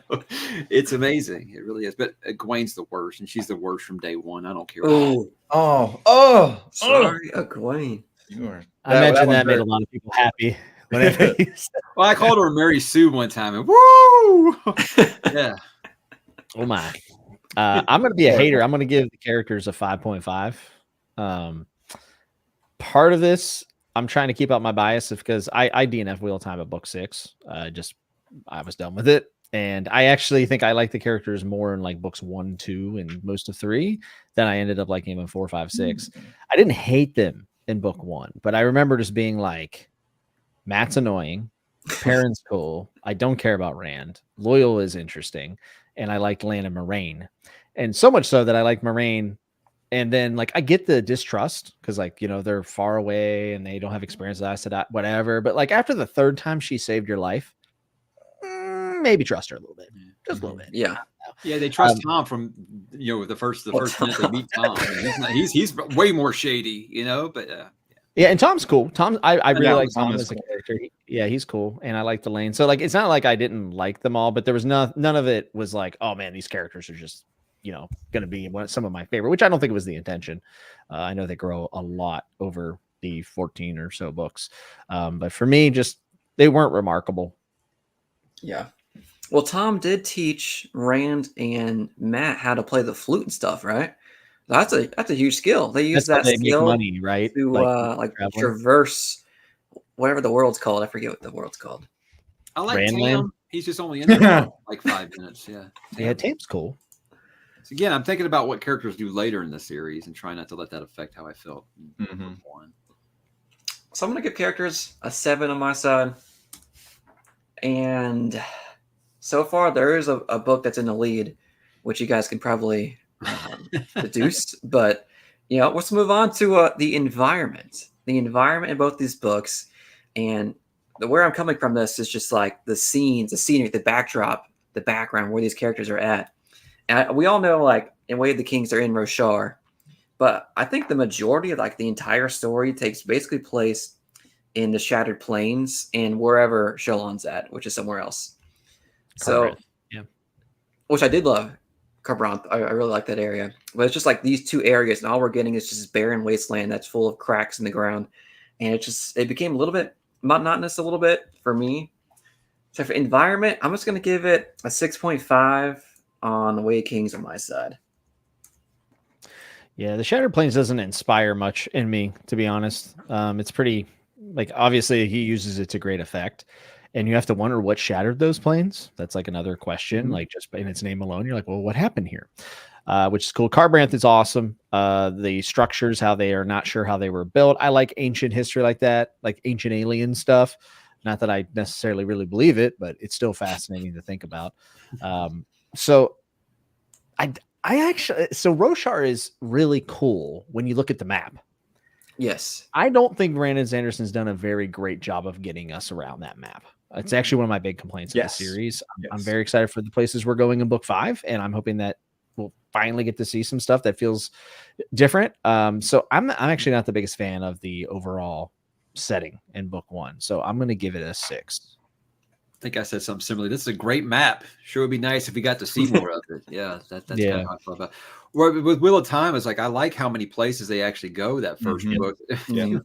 it's amazing. It really is. But Egwene's the worst, and she's the worst from day one. I don't care. Sorry, Egwene. I mentioned that made a lot of people happy. Well, I called her Mary Sue one time, and woo! Yeah. Oh my. I'm going to be a hater. I'm going to give the characters a 5.5. Part of this, I'm trying to keep out my bias because I DNF Wheel of Time at book 6. I was done with it. And I actually think I like the characters more in like books 1, 2, and most of 3 than I ended up liking them in 4, 5, 6. I didn't hate them in book 1, but I remember just being like, Matt's annoying. Perrin's cool. I don't care about Rand. Loyal is interesting. And I liked Lan and Moraine. And so much so that I like Moraine. And then, like, I get the distrust because, like, they're far away and they don't have experience. I said whatever. But, like, after the 3rd time she saved your life, maybe trust her a little bit. Just a little bit. Yeah. Yeah, they trust Tom from, the first minute they meet Tom. I mean, he's way more shady, but yeah, and Tom's cool. I really like Tom as a character. He's cool, and I like Elaine. So, like, it's not like I didn't like them all, but there was none of it was like, oh man, these characters are just going to be some of my favorite, which I don't think it was the intention. I know they grow a lot over the 14 or so books, but for me, just they weren't remarkable. Yeah. Well, Tom did teach Rand and Matt how to play the flute and stuff, right? That's a huge skill. They use that skill money, right? To like traverse whatever the world's called. I forget what the world's called. I like Tam. He's just only in there for like 5 minutes. Yeah. Yeah, Tam's cool. So again, I'm thinking about what characters do later in the series and trying not to let that affect how I felt. So I'm gonna give characters a 7 on my side, and So far, there is a book that's in the lead, which you guys can probably deduce. But let's move on to the environment. The environment in both these books, and where I'm coming from this is just like the scenes, the scenery, the backdrop, the background, where these characters are at. And we all know, like, in Way of the Kings, they're in Roshar, but I think the majority of like the entire story takes basically place in the Shattered Plains and wherever Sholon's at, which is somewhere else. So, Yeah. which I did love. Carbranth, I really like that area. But it's just like these two areas, and all we're getting is just barren wasteland that's full of cracks in the ground. And it became a little bit monotonous a little bit for me. So for environment, I'm just going to give it a 6.5 on the Way of Kings on my side. Yeah, the Shattered Plains doesn't inspire much in me, to be honest. It's pretty, like, obviously he uses it to great effect, and you have to wonder what shattered those planes. That's like another question. Like, just in its name alone, you're like, well, what happened here? Which is cool. Carbranth is awesome. The structures, how they are not sure how they were built. I like ancient history like that, like ancient alien stuff. Not that I necessarily really believe it, but it's still fascinating to think about. So Roshar is really cool when you look at the map. Yes. I don't think Brandon Sanderson's done a very great job of getting us around that map. It's actually one of my big complaints of the series. I'm very excited for the places we're going in book 5, and I'm hoping that we'll finally get to see some stuff that feels different. So I'm actually not the biggest fan of the overall setting in book 1. So I'm going to give it a 6. I think I said something similar. This is a great map. Sure would be nice if we got to see more of it. Yeah, that's kind of how I feel about it. With Wheel of Time, it's like I like how many places they actually go that first book. Yeah.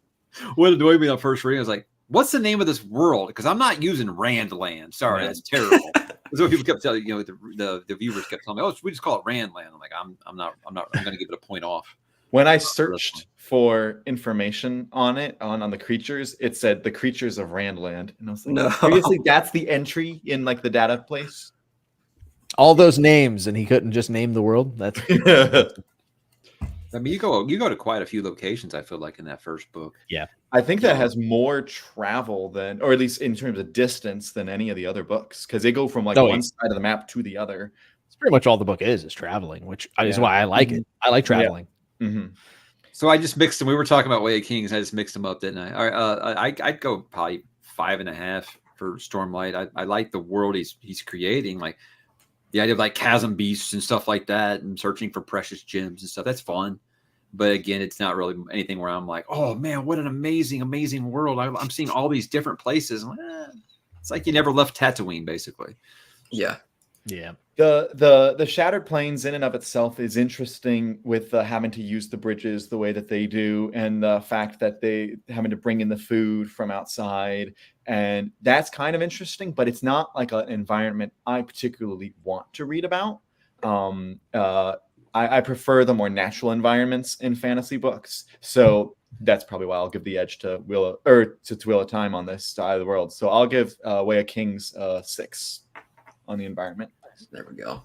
What annoyed me on first reading, I was like, what's the name of this world? Because I'm not using Randland. Sorry, that's terrible. That's what people kept telling the viewers kept telling me, oh, we just call it Randland. I'm like, I'm going to give it a point off. When I searched for information on it, on the creatures, it said the creatures of Randland. And I was like, No. seriously, that's the entry in like the data place? All those names, and he couldn't just name the world. That's I mean, you go to quite a few locations, I feel like, in that first book. Yeah. I think that has more travel than, or at least in terms of distance, than any of the other books, because they go from like one side of the map to the other. It's pretty much all the book is traveling, which is why I like it. I like traveling. So I just mixed them. We were talking about Way of Kings. I just mixed them up, didn't I? I'd go probably 5.5 for Stormlight. I like the world he's creating, like the idea of like chasm beasts and stuff like that, and searching for precious gems and stuff. That's fun. But again, it's not really anything where I'm like, oh man, what an amazing, amazing world. I'm seeing all these different places. It's like you never left Tatooine, basically. Yeah. Yeah. The Shattered Plains in and of itself is interesting, with having to use the bridges the way that they do, and the fact that they having to bring in the food from outside, and that's kind of interesting, but it's not like an environment I particularly want to read about. I prefer the more natural environments in fantasy books, so that's probably why I'll give the edge to Wheel of Time on this side of the world. So I'll give Way of Kings 6 on the environment. There we go.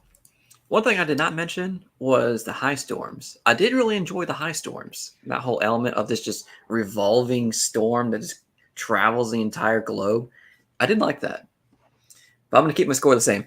One thing I did not mention was the high storms. I did really enjoy the high storms. That whole element of this just revolving storm that just travels the entire globe. I did like that. But I'm going to keep my score the same.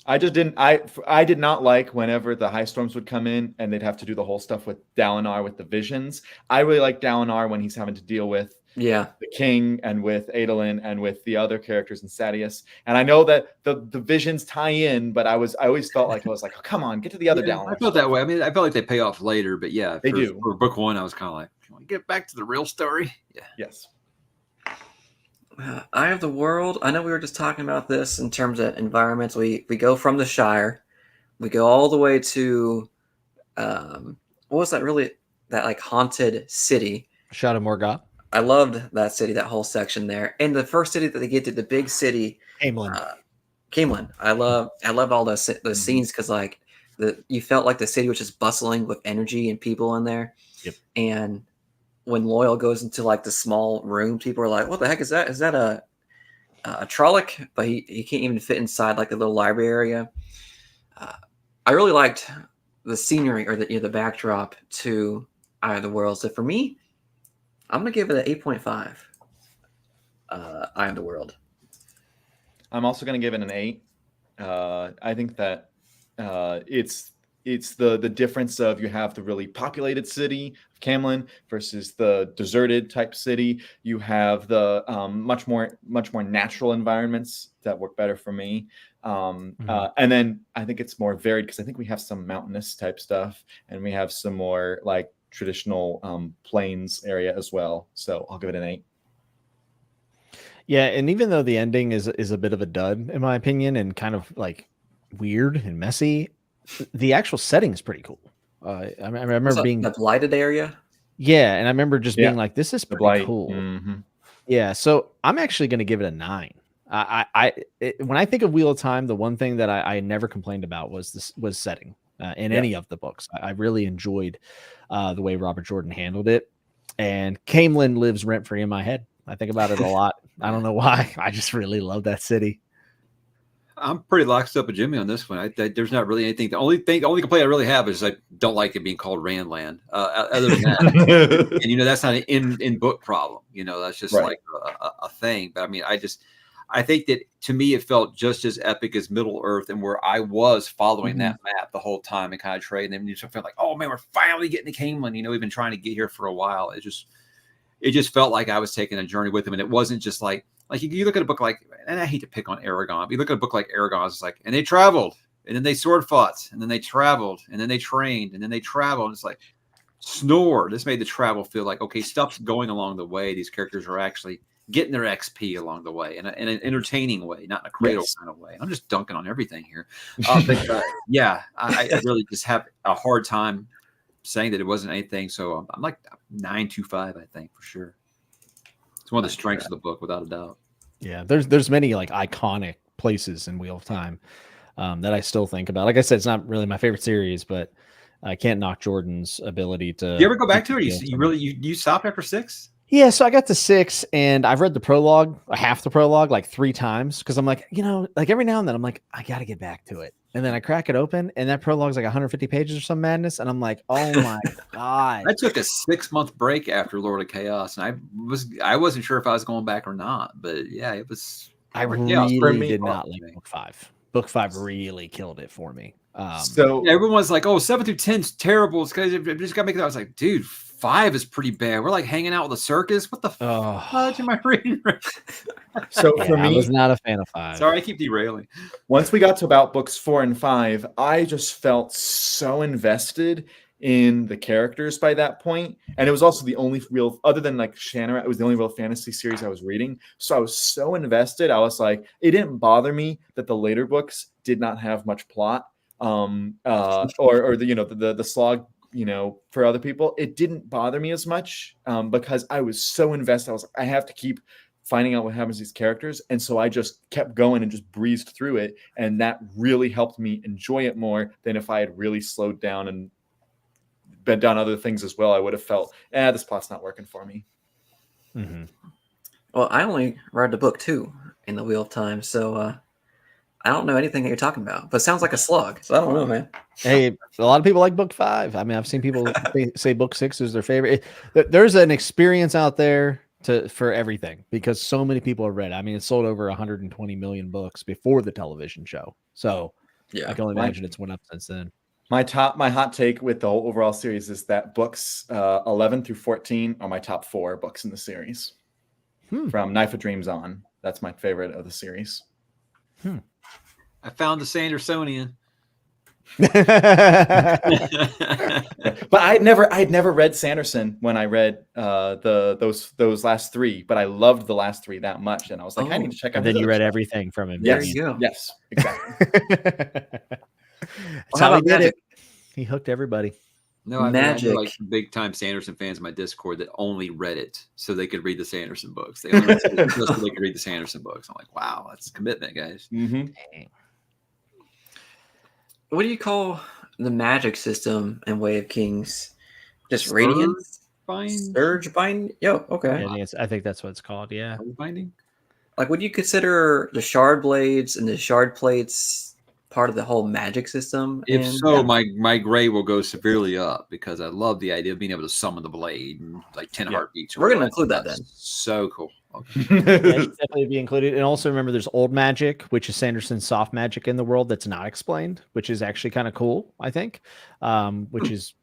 I just didn't. I did not like whenever the high storms would come in and they'd have to do the whole stuff with Dalinar with the visions. I really like Dalinar when he's having to deal with the king and with Adolin and with the other characters in Sadeas. And I know that the visions tie in, but I always felt like oh, come on, get to the other Dalinar. I felt that way. I mean, I felt like they pay off later, but yeah, they do. For book 1, I was kind of like, can we get back to the real story? Yeah. Yes. Eye of the World. I know we were just talking about this in terms of environments. We go from the Shire, we go all the way to what was that like haunted city? Shadow Morgott. I loved that city, that whole section there. And the first city that they get to, the big city, Camelin. I loved all those scenes, because like you felt like the city was just bustling with energy and people in there. Yep. And when Loyal goes into like the small room, people are like, "What the heck is that? Is that a Trolloc?" But he can't even fit inside like the little library area. I really liked the scenery, or the backdrop to Eye of the World. So for me, I'm gonna give it an 8.5. Eye of the World. I'm also going to give it an 8. I think that it's the difference of you have the really populated city of Camlin versus the deserted type city. You have the much more natural environments that work better for me. And then I think it's more varied because I think we have some mountainous type stuff and we have some more like traditional plains area as well. So I'll give it an 8. Yeah, and even though the ending is a bit of a dud in my opinion and kind of like weird and messy, the actual setting is pretty cool. I remember being the blighted area. Yeah, and I remember just being like, "This is The pretty blight. cool." Mm-hmm. Yeah, so I'm actually going to give it a 9. When I think of Wheel of Time, the one thing that I never complained about was setting in any of the books. I really enjoyed the way Robert Jordan handled it, and Camelin lives rent free in my head. I think about it a lot. I don't know why. I just really love that city. I'm pretty locked up with Jimmy on this one. There's not really anything. The only complaint I really have is I don't like it being called Randland. Other than that, and you know that's not an in book problem. You know that's just like a thing. But I mean, I think that to me it felt just as epic as Middle Earth, and where I was following that map the whole time and kind of trading. And you just felt like, oh man, we're finally getting to Camelin. You know, we've been trying to get here for a while. It just felt like I was taking a journey with him, and it wasn't just like you look at a book like, and I hate to pick on Aragon, but you look at a book like Aragon, it's like, and they traveled, and then they sword fought, and then they traveled, and then they trained, and then they traveled. And it's like, snore. This made the travel feel like, okay, stuff's going along the way. These characters are actually getting their XP along the way in an entertaining way, not in a cradle kind of way. I'm just dunking on everything here. But I really just have a hard time saying that it wasn't anything. So I'm like 9.25, I think, for sure. It's one of the strengths of the book, without a doubt. Yeah, there's many like iconic places in Wheel of Time that I still think about. Like I said, it's not really my favorite series, but I can't knock Jordan's ability to. Do you ever go back to it? You stopped after 6? Yeah, so I got to 6, and I've read the prologue, half the prologue, like 3 times because I'm like, like every now and then I'm like, I got to get back to it. And then I crack it open, and that prologue's like 150 pages or some madness. And I'm like, oh my God. I took a 6-month break after Lord of Chaos, and I wasn't sure if I was going back or not. But yeah, it was. I really did not like book 5. Book 5 really killed it for me. So everyone's like, oh, 7 through 10 is terrible. It's because it just got to make it. I was like, dude, 5 is pretty bad. We're like hanging out with a circus. What the fudge am I reading? So for me, I was not a fan of 5. Sorry, I keep derailing. Once we got to about books 4 and 5, I just felt so invested in the characters by that point. And it was also the only real, other than like Shannara, it was the only real fantasy series I was reading. So I was so invested. I was like, it didn't bother me that the later books did not have much plot. Or the slog, for other people, it didn't bother me as much because I was so invested. I was like, I have to keep finding out what happens to these characters. And so I just kept going and just breezed through it. And that really helped me enjoy it more than if I had really slowed down and been done other things as well. I would have felt, this plot's not working for me. Mm-hmm. Well, I only read the book 2 in the Wheel of Time, so I don't know anything that you're talking about, but it sounds like a slug. So I don't know, man. Hey, a lot of people like book 5. I mean, I've seen people say book 6 is their favorite. There's an experience out there for everything because so many people have read it. I mean, it sold over 120 million books before the television show. So yeah, I can only imagine it's went up since then. My hot take with the whole overall series is that books 11 through 14 are my top 4 books in the series. From Knife of Dreams on. That's my favorite of the series. I found the Sandersonian. But I'd never read Sanderson when I read those last 3, but I loved the last 3 that much, and I was like, I need to check out. And then you read everything from him. There you go. Yes, exactly. That's how he did it. He hooked everybody. No, I Magic. mean, I like big time Sanderson fans in my Discord that only read it so they could read the Sanderson books. They only read it just so they could read the Sanderson books. I'm like, wow, that's commitment, guys. Mm-hmm. What do you call the magic system in Way of Kings? Just radiance? Surge bind? Yo, okay. I think that's what it's called. Yeah. Binding? Like, would you consider the shard blades and the shard plates part of the whole magic system? If so, my grade will go severely up because I love the idea of being able to summon the blade and like 10 heartbeats. We're going to include that then. So cool. Okay. Yeah, he'd definitely be included. And also remember, there's old magic, which is Sanderson's soft magic in the world that's not explained, which is actually kind of cool, I think. Which is,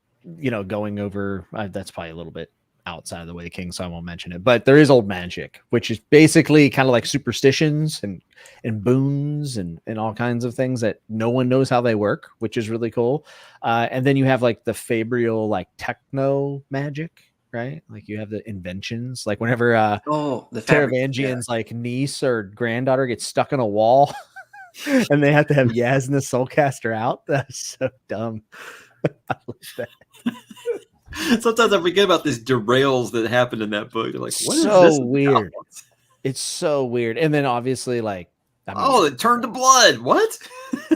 going over. That's probably a little bit outside of the way the king, so I won't mention it. But there is old magic, which is basically kind of like superstitions and boons and all kinds of things that no one knows how they work, which is really cool. And then you have like the Fabrial, like techno magic. Right, like you have the inventions, like whenever the fabric, Taravangian's like niece or granddaughter gets stuck in a wall, and they have to have Yaz and the Soulcaster out. That's so dumb. I love that. Sometimes I forget about these derails that happened in that book. They're like, what is So this weird. about? It's so weird. And then obviously, like, it turned to blood. What?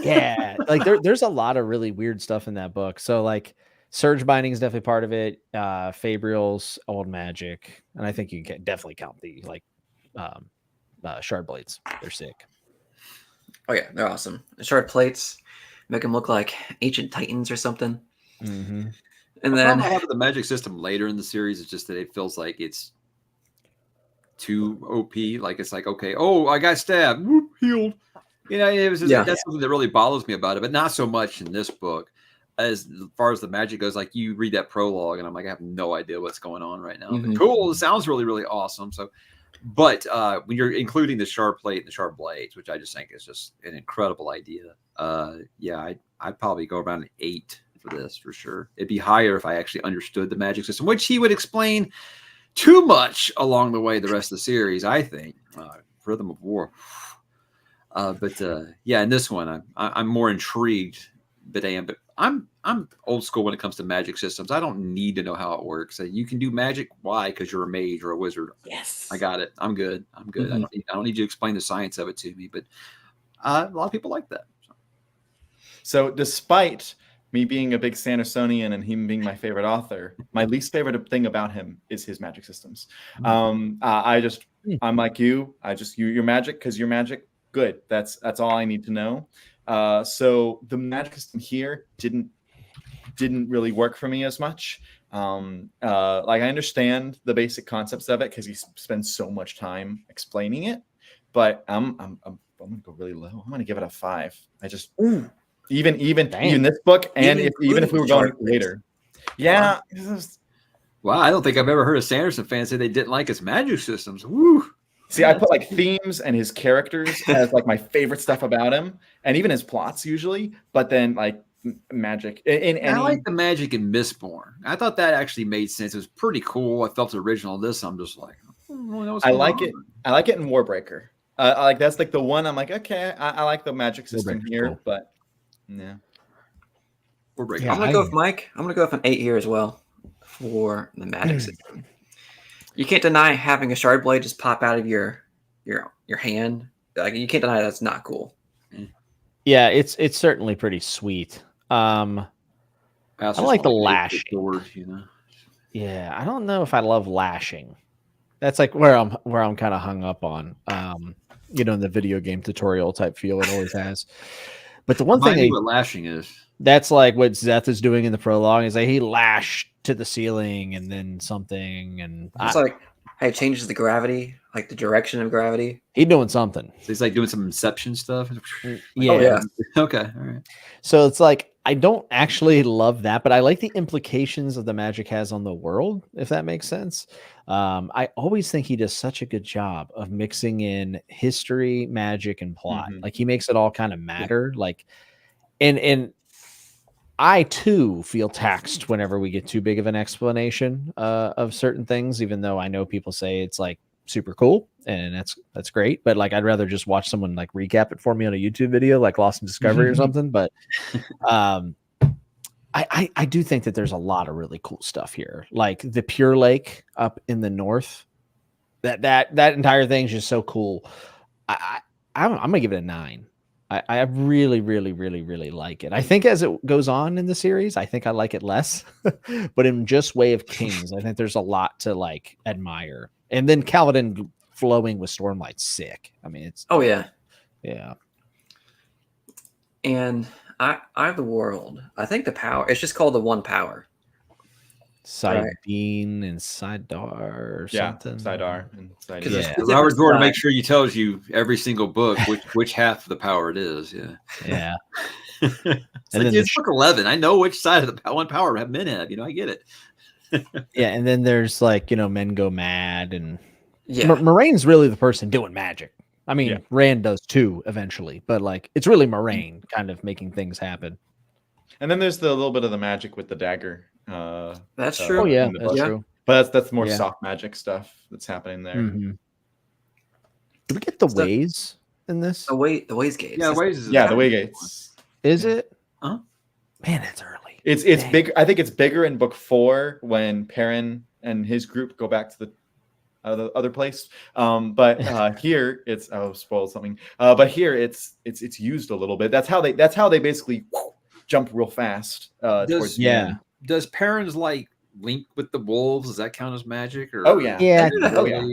Yeah, like there's a lot of really weird stuff in that book. So like. Surge binding is definitely part of it. Fabrial's old magic, and I think you can definitely count the shard blades. They're sick. Oh yeah, they're awesome. The shard plates make them look like ancient titans or something. Mm-hmm. And then I have the magic system later in the series. It's just that it feels like it's too OP. Like it's like, okay, I got stabbed, whoop, healed. It was just, that's something that really bothers me about it, but not so much in this book. As far as the magic goes, like you read that prologue and I'm like, I have no idea what's going on right now. Mm-hmm. But cool. It sounds really, really awesome. So, but when you're including the shard plate and the shard blades, which I just think is just an incredible idea. I'd probably go around an 8 for this for sure. It'd be higher if I actually understood the magic system, which he would explain too much along the way, the rest of the series, I think. Rhythm of War. In this one, I'm more intrigued than but I'm old school when it comes to magic systems. I don't need to know how it works. You can do magic. Why? Because you're a mage or a wizard. Yes, I got it. I'm good. Mm-hmm. I don't need you to explain the science of it to me. But a lot of people like that. So despite me being a big Sandersonian and him being my favorite author, my least favorite thing about him is his magic systems. I'm like you. You're magic because you're magic. Good. That's all I need to know. So the magic system here didn't really work for me as much. Like I understand the basic concepts of it because he spends so much time explaining it, but I'm gonna go really low. I'm gonna give it a 5. I just even this book, and even if we were going later, yeah. Wow, I don't think I've ever heard a Sanderson fan say they didn't like his magic systems. Woo. See, I put like themes and his characters as like my favorite stuff about him, and even his plots usually. But then like magic I like the magic in Mistborn. I thought that actually made sense. It was pretty cool. I felt original. This I'm just like, I like it. I like it in Warbreaker. Like that's like the one I'm like, okay, I like the magic system here, cool. But yeah. Warbreaker. I'm gonna go with Mike. I'm gonna go with an 8 here as well for the magic system. You can't deny having a shard blade just pop out of your hand. Like you can't deny that's not cool. Yeah, it's certainly pretty sweet. I like the lashing. Yeah, I don't know if I love lashing. That's like where I'm kind of hung up on. In the video game tutorial type feel it always has. But the one thing what lashing is. That's like what Zeth is doing in the prologue. Is like he lashed to the ceiling and then something, and it's like how it changes the gravity, like the direction of gravity. He's doing something. So he's like doing some Inception stuff. Yeah. Oh, yeah. Okay. All right. So it's like I don't actually love that, but I like the implications of the magic has on the world, if that makes sense. I always think he does such a good job of mixing in history, magic, and plot. Mm-hmm. Like he makes it all kind of matter. Like, and I too feel taxed whenever we get too big of an explanation of certain things, even though I know people say it's like super cool and that's great. But like, I'd rather just watch someone like recap it for me on a YouTube video, like Lost in Discovery or something. But I do think that there's a lot of really cool stuff here. Like the Pure Lake up in the north, that entire thing is just so cool. I'm gonna give it a 9. I really, really, really, really like it. I think as it goes on in the series, I think I like it less. But in just Way of Kings, I think there's a lot to like admire. And then Kaladin flowing with Stormlight's sick. I mean, it's yeah. And I the world. I think the power. It's just called the one power. Sidene and Sidar or something. Sidar and Sidar. There's Yeah. two Robert different Jordan sides. makes sure he tells you every single book which half of the power it is. Yeah. Yeah. It's And like, then it's book 11. I know which side of the one power men have. I get it. Yeah, and then there's like, men go mad, and Yeah. Moraine's really the person doing magic. I mean, Yeah. Rand does too eventually, but like it's really Moraine kind of making things happen. And then there's the little bit of the magic with the dagger. That's true. Oh yeah, in the that's book. Yeah. true. But that's more Yeah. soft magic stuff that's happening there. Mhm. Did we get the So- ways in this? The ways gates. Yeah, ways is Yeah, the Waygates. Is it? Huh? Man, it's early. It's Dang. big. I think it's bigger in book 4 when Perrin and his group go back to the other place. But here it's spoiled something. But here it's used a little bit. That's how they basically jump real fast towards the end. Does Perrin's like link with the wolves? Does that count as magic? Or Oh yeah. Yeah. Yeah. Oh, yeah.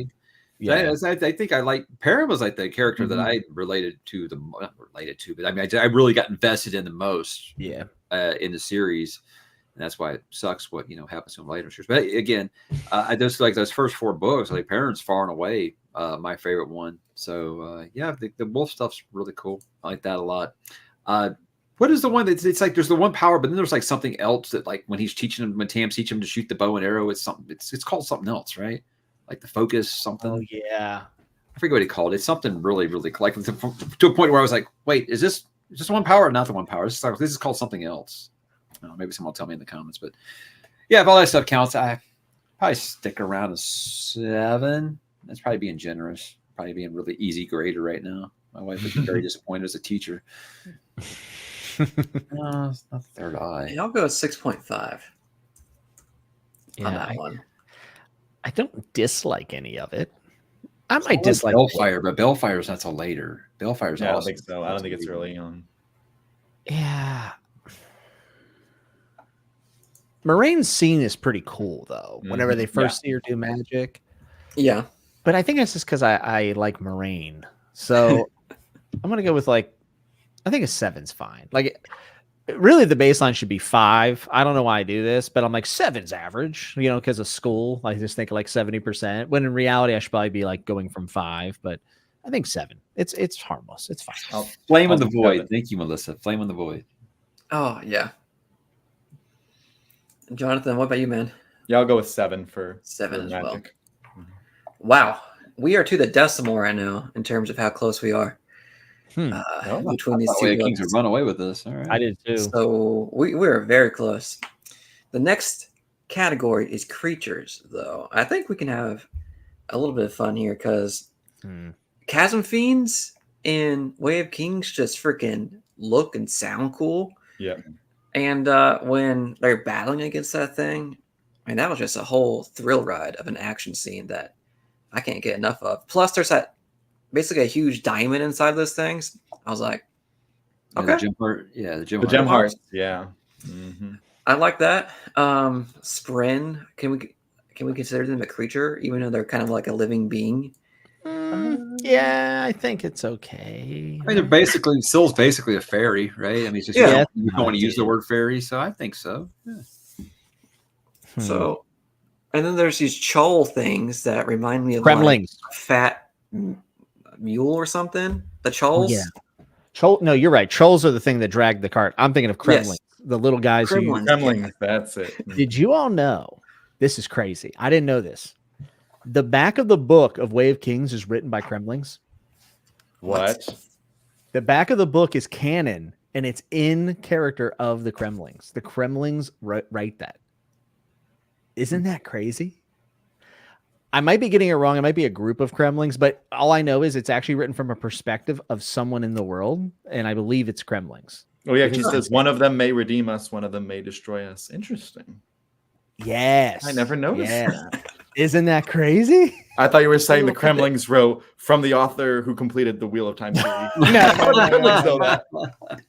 Yeah. I think I like Perrin was like the character that I related to not related to, but I mean I really got invested in the most Yeah. in the series. And that's why it sucks what happens to him later. But again, I just like those first 4 books. Like Perrin's far and away my favorite one. So yeah, the wolf stuff's really cool. I like that a lot. What is the one that's it's like there's the one power, but then there's like something else that like when he's teaching him, when Tam's teaching him to shoot the bow and arrow, it's something. It's called something else, right? Like the focus something. Oh yeah. I forget what he called it. It's something really, really like to a point where I was like, wait, is this one power or not the one power? This is called something else. Maybe someone will tell me in the comments, but yeah, if all that stuff counts, I probably stick around a 7. That's probably being generous. Probably being really easy grader right now. My wife would be very disappointed as a teacher. No, it's not the third eye. I'll go 6.5 on Yeah, that one. I don't dislike any of it. I might dislike Bellfire, but Bellfire's not till later. Bellfire's Yeah, I don't awesome. think so. I don't think it's early on. Yeah. Moraine's scene is pretty cool though. Whenever they first see her do magic. Yeah. But I think that's just because I like Moraine. So I'm gonna go with like I think a 7's fine. Like really the baseline should be 5. I don't know why I do this, but I'm like 7's average, because of school. I just think like 70%. When in reality I should probably be like going from 5, but I think 7. It's harmless. It's fine. Flame in the I'll do Void. 7. Thank you, Melissa. Flame in the Void. Oh yeah. Jonathan, what about you, man? Yeah, I'll go with 7 for 7 as well. magic. Wow. We are to the decimal right now in terms of how close we are between these two Kings books. would run away with this. All right. I did too. So we're very close. The next category is creatures, though. I think we can have a little bit of fun here because Chasm Fiends in Way of Kings just freaking look and sound cool. Yeah. And when they're battling against that thing, that was just a whole thrill ride of an action scene that I can't get enough of. Plus, there's that basically a huge diamond inside those things. I was like, okay. The gem heart. Yeah, the gem The heart. gem hearts. Yeah. Mm-hmm. I like that. Spren, can we consider them a creature, even though they're kind of like a living being? Yeah, I think it's okay. I mean, they're basically Syl's basically a fairy, right? I mean, it's just Yeah. you don't want to use the word fairy, so I think so. Yeah. So, and then there's these Chol things that remind me of Kremlings. like a fat mule or something. The Chols. Yeah. No, you're right. Trolls are the thing that dragged the cart. I'm thinking of Kremlings, Yes. the little guys who. Kremlings. Gremlings, that's it. Did you all know? This is crazy. I didn't know this. The back of the book of Way of Kings is written by Kremlings. What? The back of the book is canon, and it's in character of the Kremlings. The Kremlings write that. Isn't that crazy? I might be getting it wrong. It might be a group of Kremlings, but all I know is it's actually written from a perspective of someone in the world, and I believe it's Kremlings. Oh yeah, because he says one of them may redeem us, one of them may destroy us. Interesting. Yes. I never noticed that. Isn't that crazy? I thought you were saying the Kremlings wrote from the author who completed the Wheel of Time series.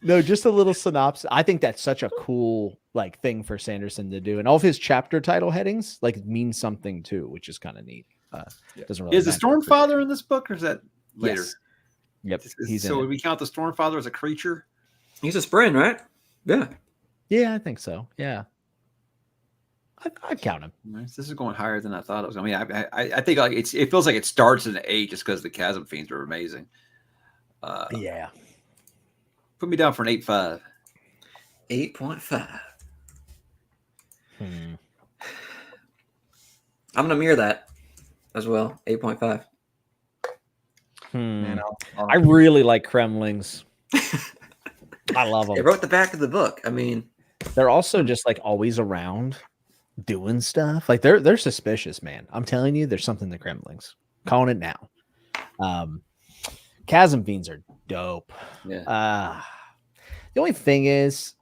No, just a little synopsis. I think that's such a cool thing for Sanderson to do, and all of his chapter title headings mean something too, which is kind of neat. Doesn't really Is the matter. Stormfather in this book, or is that later? Yes. Yep. He's So in would it. we count the Stormfather as a creature? He's a Spren, right? Yeah. Yeah, I think so. Yeah. I'd count him. Nice. This is going higher than I thought it was. I mean, I think like it feels like it starts at an 8 just because the Chasm Fiends are amazing. Yeah. Put me down for an 8.5. 8.5. I'm gonna mirror that as well. 8.5. Man, I really like Kremlings. I love them. They wrote the back of the book. I mean, They're also just like always around doing stuff. Like they're suspicious, man. I'm telling you, there's something to Kremlings. Calling it now. Chasm Fiends are dope. Yeah. The only thing is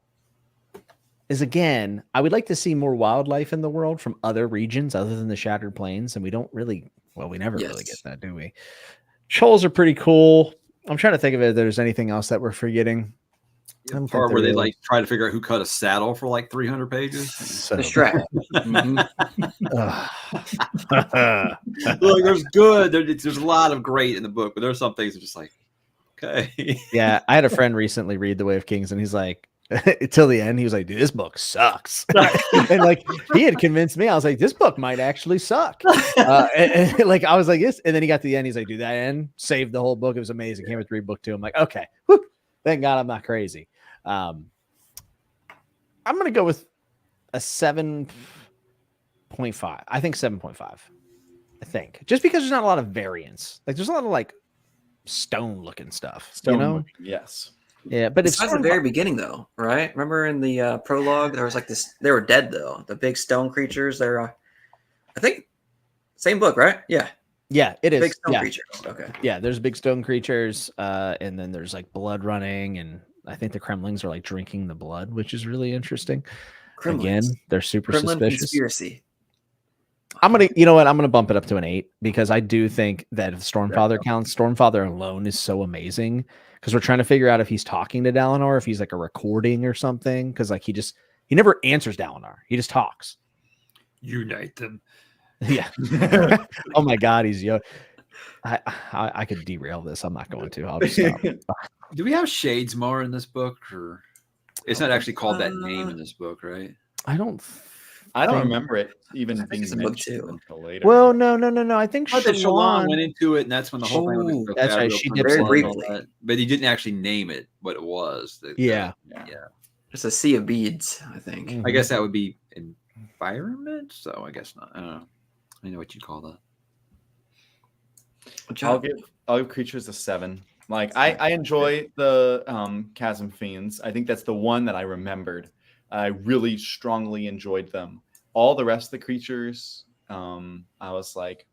again, I would like to see more wildlife in the world from other regions other than the Shattered Plains, and we don't really, well, we never really get that, do we? Trolls are pretty cool. I'm trying to think of if there's anything else that we're forgetting. The part where they like try to figure out who cut a saddle for like 300 pages. So the strap. Look, there's good. There's a lot of great in the book, but there's some things that are just like, okay. Yeah, I had a friend recently read The Way of Kings, and he's like, till the end, he was like, dude, this book sucks. And like, he had convinced me. I was like, this book might actually suck. And like, I was like, this. And then he got to the end. He's like, dude, that end saved the whole book. It was amazing. Came with read book 2. I'm like, okay, whew, thank God I'm not crazy. I'm going to go with a 7.5. I think 7.5. I think just because there's not a lot of variance. Like there's a lot of like stone looking stuff, you know? looking, yes. Yeah, but it's at the very beginning, though, right? Remember in the prologue, there was like this. They were dead, though. The big stone creatures. They're, I think, same book, right? Yeah. Yeah, it is. Big stone creatures. Okay. Yeah, there's big stone creatures, and then there's like blood running, and I think the Kremlings are like drinking the blood, which is really interesting. Kremlings. Again, they're super Kremlin suspicious. conspiracy. I'm gonna, you know what? I'm gonna bump it up to an 8 because I do think that if Stormfather counts, Stormfather alone is so amazing because we're trying to figure out if he's talking to Dalinar, if he's like a recording or something. Because like he never answers Dalinar. He just talks. Unite them. Yeah. Oh my God, he's I could derail this. I'm not going to. I'll just stop. Do we have Shadesmar in this book, or it's not actually called that name in this book, right? I don't remember it even being it's a book mentioned too. until later. Well, no. I think Shalon went into it, and that's when the whole thing was that's right. She dipped very in briefly, but he didn't actually name it what it was. Yeah. Just a sea of beads, I think. Mhm. I guess that would be environment. So I guess not. I don't know. I know what you call that. I'll give creatures a 7. Like I enjoy the Chasm Fiends. I think that's the one that I remembered. I really strongly enjoyed them. All the rest of the creatures, I was like,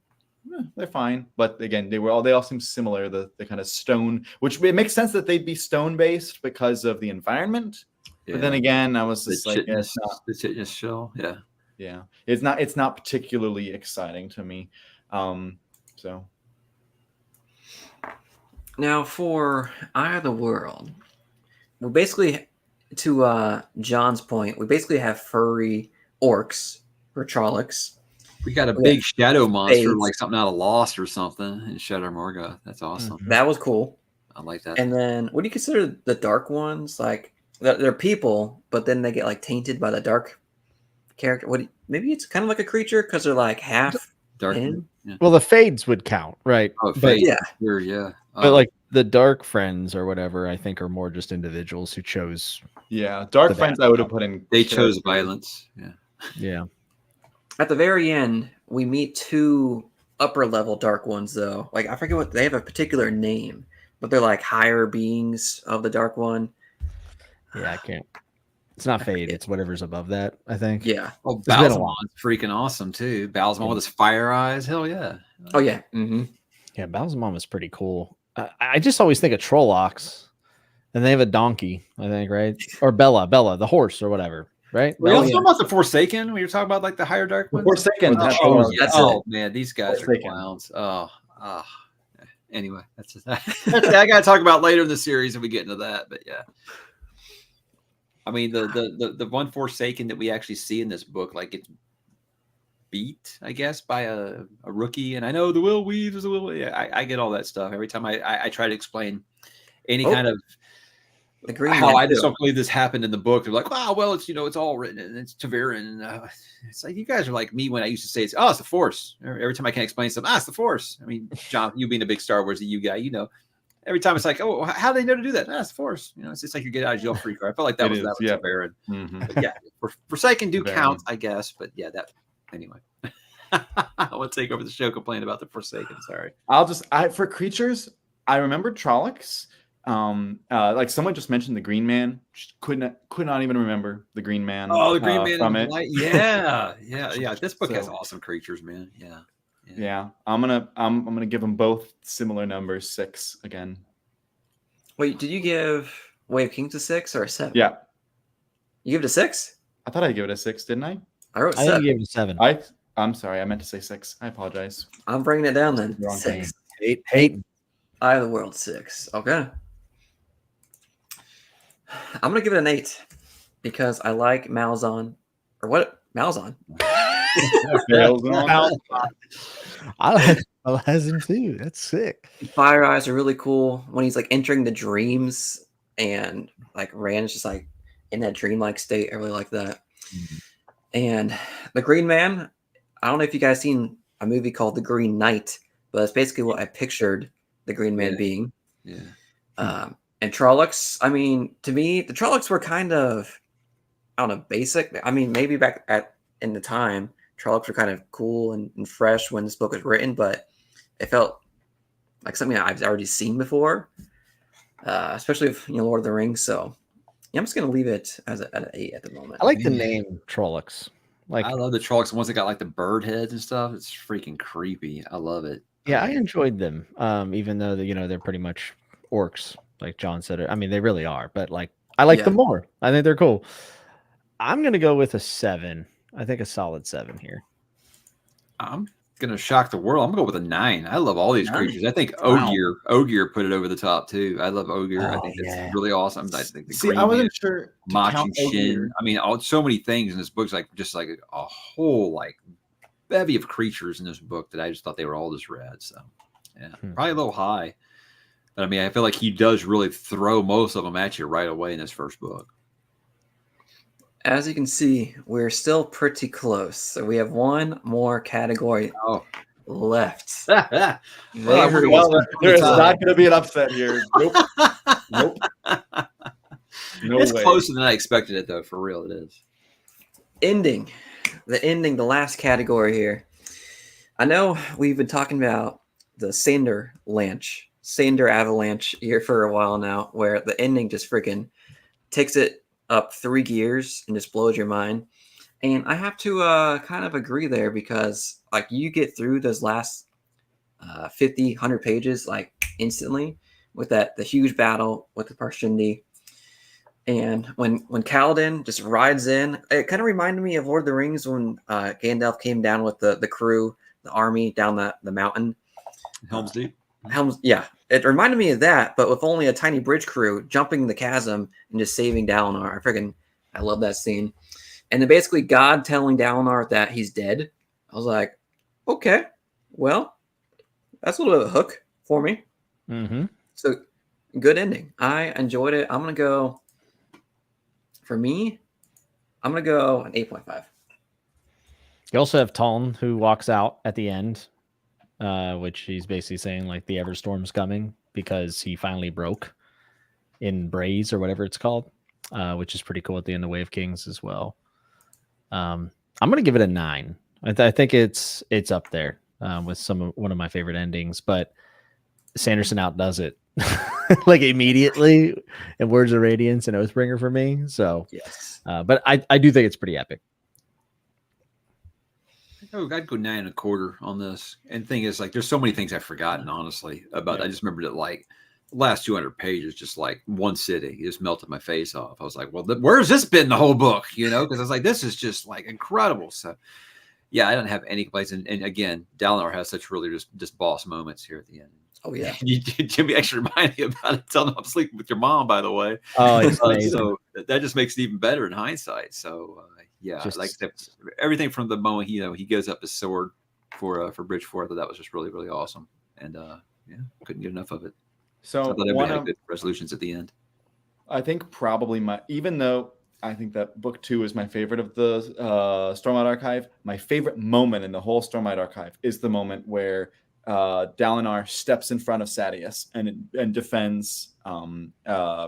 they're fine. But again, they all seem similar. The kind of stone, which it makes sense that they'd be stone based because of the environment. Yeah. But then again, I was just like, it's not the chitinous shell. Yeah, it's not particularly exciting to me. So now for Eye of the World, we basically, to John's point, we basically have furry orcs or Trollocs. We got a big shadow monster, like something out of Lost or something, in Shadow Morga. That's awesome. That was cool. I like that. And then, what do you consider the dark ones? Like they're people, but then they get like tainted by the dark character. Maybe it's kind of like a creature because they're like half dark. in. Yeah. Well, the Fades would count, right? Oh, but, Fades. Yeah. Sure, yeah. But like the Dark Friends or whatever, I think are more just individuals who chose. Yeah, Dark Friends I would have put in. They chose violence. Yeah. Yeah. At the very end, we meet 2 upper level dark ones, though. Like I forget what they have a particular name, but they're like higher beings of the dark one. Yeah, I can't. It's not Fade. It's whatever's above that, I think. Yeah. Oh, Balzamon's freaking awesome too. Balzamon with his fire eyes. Hell yeah. Oh yeah. Mm-hmm. Yeah, Balzamon was pretty cool. I just always think of Trollocs, and they have a donkey, I think, right? Or Bella, the horse or whatever, right? Were you talking about the Forsaken? We were talking about like the higher dark ones? Forsaken. Oh man, these guys are clowns. Anyway, that's I gotta talk about later in the series if we get into that. But yeah. I mean the one Forsaken that we actually see in this book, like it's beat, I guess, by a rookie. And I know the Will Weaves is a Will. Yeah, I get all that stuff every time I try to explain any kind of The Green how Man I just too. don't believe this happened in the book. They're like, wow, well, it's it's all written and it's Taviran. And it's like you guys are like me when I used to say it's the Force. Every time I can't explain something, it's the Force. I mean, John, you being a big Star Wars guy, every time it's like, oh, how do they know to do that? It's the Force. It's just like you get out of jail free card. I felt like that was Taviran. But yeah, Forsaken do count, I guess. But yeah, that anyway. I will take over the show complaining about the Forsaken. Sorry. For creatures, I remember Trollocs. Like someone just mentioned the Green Man. Could not even remember the Green Man. Oh, the Green Man from in it. Light. Yeah. This book has awesome creatures, man. Yeah. I'm gonna give them both similar numbers, 6 again. Wait, did you give Way of Kings a 6 or a 7? Yeah. You give it a 6? I thought I gave it a 6, didn't I? I wrote I 7. think you gave it a 7. I'm sorry, I meant to say 6. I apologize. I'm bringing it down then. Wrong 6. Hate. Eye of the World 6. Okay. I'm gonna give it an 8 because I like Malzahn. Or what? Malzahn. I like Malazan too. That's sick. Fire Eyes are really cool when he's like entering the dreams and like Rand's just like in that dreamlike state. I really like that. And the Green Man, I don't know if you guys seen a movie called The Green Knight, but it's basically what I pictured the Green Man being. Yeah. And Trollocs, I mean, to me, the Trollocs were kind of, I don't know, basic. I mean, maybe in the time, Trollocs were kind of cool and fresh when this book was written, but it felt like something that I've already seen before, especially with Lord of the Rings. So yeah, I'm just gonna leave it as an 8 at the moment. I like the name Trollocs. Like, I love the Trollocs, the ones that got like the bird heads and stuff. It's freaking creepy. I love it. yeah, I enjoyed them. Even though they're pretty much orcs, like John said. I mean, they really are, but like I like them more. I think they're cool. I'm gonna go with a 7. I think a solid 7 here. I'm gonna shock the world. I'm gonna go with a 9. I love all these creatures. I think Ogier put it over the top too. I love Ogier. I think that's really awesome. I think I wasn't sure. Mach and Shin. I mean, so many things in this book. Just like a whole like bevy of creatures in this book that I just thought they were all just rad. So yeah, probably a little high. But I mean, I feel like he does really throw most of them at you right away in this first book. As you can see, we're still pretty close. So we have one more category left. There's not going to be an upset here. Nope. It's closer than I expected it, though. For real, it is. The last category here. I know we've been talking about the Sander Avalanche here for a while now, where the ending just freaking takes it up 3 gears and just blows your mind. And I have to kind of agree there because like you get through those last 50, 100 pages like instantly with the huge battle with the Parshendi. And when Kaladin just rides in, it kind of reminded me of Lord of the Rings when Gandalf came down with the crew, the army down the mountain. Helm's Deep. Yeah. It reminded me of that, but with only a tiny bridge crew jumping the chasm and just saving Dalinar. I love that scene. And then basically God telling Dalinar that he's dead. I was like, okay, well, that's a little bit of a hook for me. Mm-hmm. So good ending. I enjoyed it. I'm going to go, for me, I'm going to go an 8.5. You also have Taln who walks out at the end. Which he's basically saying like the Everstorm's coming because he finally broke in Braze or whatever it's called, which is pretty cool at the end of Way of Kings as well. I'm gonna give it a 9. I think it's up there with one of my favorite endings, but Sanderson outdoes it like immediately in Words of Radiance and Oathbringer for me. So yes, but I do think it's pretty epic. I'd go 9.25 on this. And the thing is, like, there's so many things I've forgotten, honestly, about. I just remembered it like the last 200 pages, just like one sitting, it just melted my face off. I was like, well, where's this been the whole book? Because I was like, this is just like incredible. So, yeah, I don't have any complaints. And again, Dalinar has such really just boss moments here at the end. Oh, yeah. Jimmy actually reminded me about it. Telling him I'm sleeping with your mom, by the way. Oh, it's amazing. So that just makes it even better in hindsight. So, yeah, like everything from the moment he goes up his sword for Bridgeport, I thought that was just really, really awesome. And yeah, couldn't get enough of it. So I thought everybody had good resolutions at the end. I think probably even though I think that book 2 is my favorite of the Stormlight Archive, my favorite moment in the whole Stormlight Archive is the moment where Dalinar steps in front of Sadeas and defends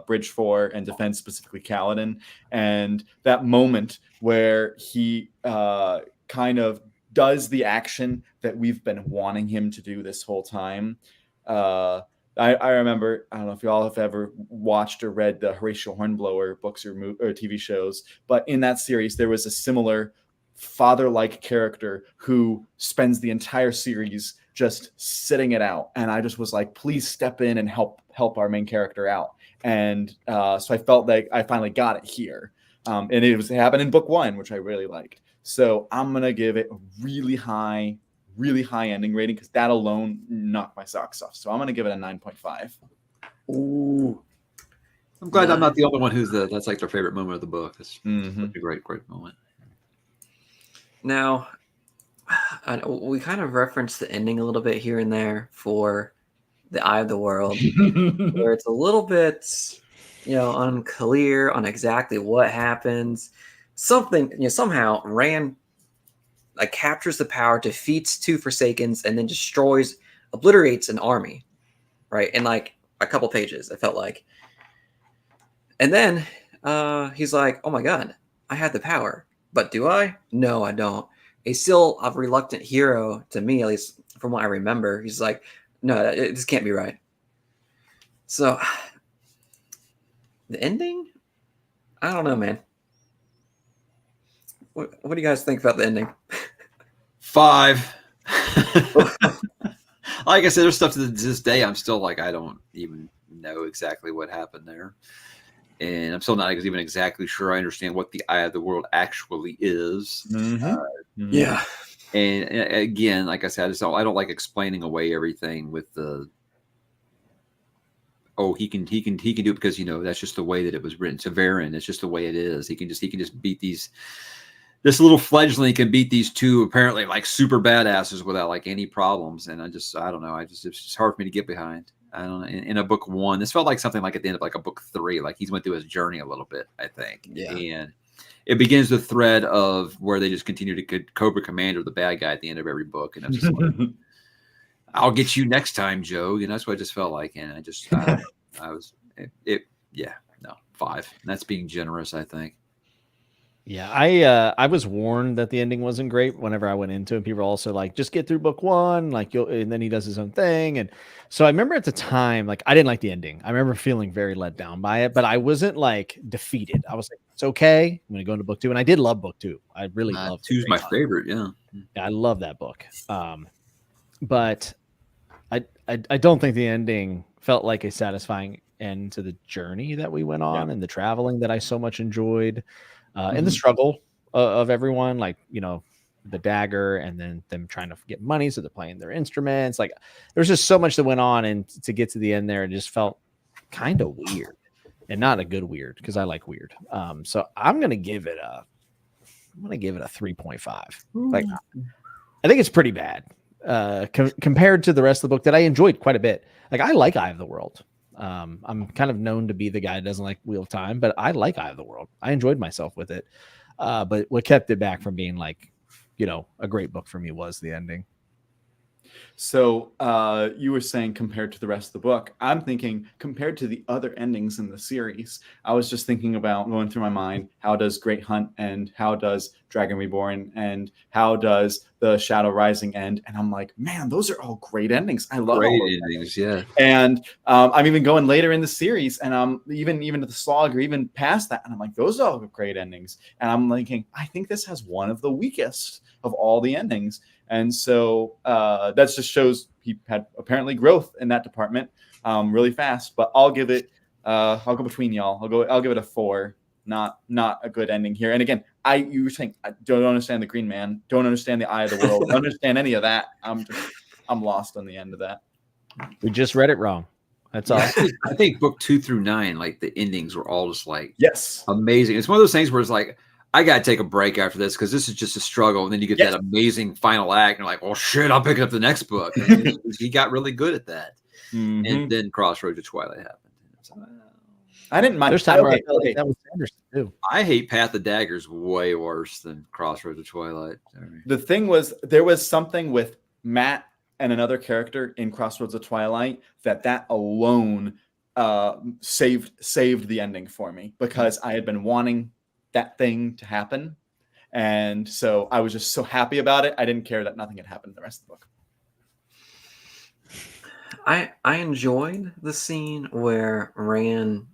Bridge 4 and defends specifically Kaladin. And that moment where he kind of does the action that we've been wanting him to do this whole time. I remember, I don't know if y'all have ever watched or read the Horatio Hornblower books or TV shows, but in that series, there was a similar father-like character who spends the entire series just sitting it out. And I just was like, please step in and help our main character out. And so I felt like I finally got it here. And it happened in book 1, which I really liked. So I'm going to give it a really high ending rating because that alone knocked my socks off. So I'm going to give it a 9.5. Ooh. I'm glad I'm not the only one that's like their favorite moment of the book. It's a great moment. Now, we kind of referenced the ending a little bit here and there for the Eye of the World, where it's a little bit, unclear on exactly what happens. Something, somehow Rand captures the power, defeats 2 Forsakens, and then obliterates an army, right? In like a couple pages, it felt like. And then he's like, oh my God, I had the power. But do I? No, I don't. He's still a reluctant hero to me, at least from what I remember. He's like, no, this can't be right. So the ending? I don't know, man. What do you guys think about the ending? 5. Like I said, there's stuff to this day I'm still like, I don't even know exactly what happened there. And I'm still not even exactly sure I understand what the Eye of the World actually is. Yeah. And again, like I said, I don't like explaining away everything with the, he can do it because that's just the way that it was written. Severin, it's just the way it is. He can just beat this little fledgling can beat these 2 apparently like super badasses without like any problems. And I don't know. It's just hard for me to get behind. I don't know. In a book 1, this felt like something like at the end of like a book 3, like he's went through his journey a little bit, I think. Yeah. And it begins the thread of where they just continue to Cobra Commander, the bad guy at the end of every book. And I'm just like, I'll get you next time, Joe. That's what I just felt like. And yeah, no, 5. And that's being generous, I think. Yeah, I was warned that the ending wasn't great whenever I went into it. People were also like, just get through book 1, and then he does his own thing. And so I remember at the time, like, I didn't like the ending. I remember feeling very let down by it, but I wasn't like defeated. I was like, it's okay. I'm going to go into book 2. And I did love book 2. I really loved 2's my favorite. Yeah. I love that book. But I don't think the ending felt like a satisfying end to the journey that we went on and the traveling that I so much enjoyed. And the struggle of everyone, like, the dagger and then them trying to get money. So they're playing their instruments. Like, there's just so much that went on. And to get to the end there, it just felt kind of weird and not a good weird because I like weird. So I'm going to give it a 3.5. Like, I think it's pretty bad compared to the rest of the book that I enjoyed quite a bit. Like, I like Eye of the World. I'm kind of known to be the guy that doesn't like Wheel of Time, but I like Eye of the World. I enjoyed myself with it. But what kept it back from being like, a great book for me was the ending. So you were saying compared to the rest of the book. I'm thinking compared to the other endings in the series. I was just thinking about going through my mind, how does Great Hunt end? How does Dragon Reborn end? How does the Shadow Rising end? And I'm like, man, those are all great endings. I love great all endings, yeah. And I'm even going later in the series, and I'm even to the slog or even past that, and I'm like, those are all great endings. And I'm thinking, I think this has one of the weakest of all the endings. And so that just shows he had apparently growth in that department really fast. But I'll give it. I'll go between y'all. I'll give it a 4. Not a good ending here. And again, you were saying I don't understand the Green Man. Don't understand the Eye of the World. Don't understand any of that. I'm lost on the end of that. We just read it wrong. That's all. I think book 2 through 9, like the endings were all just like amazing. It's one of those things where it's like, I got to take a break after this because this is just a struggle. And then you get that amazing final act. And you're like, well, shit, I'll pick up the next book. And he got really good at that. And then Crossroads of Twilight happened. So, I didn't mind. There's time where I Okay, felt okay. like that was Sanderson too. I hate Path of Daggers way worse than Crossroads of Twilight. The thing was, there was something with Matt and another character in Crossroads of Twilight that alone saved the ending for me, because I had been wanting that thing to happen, and so I was just so happy about it. I didn't care that nothing had happened in the rest of the book. I enjoyed the scene where Rand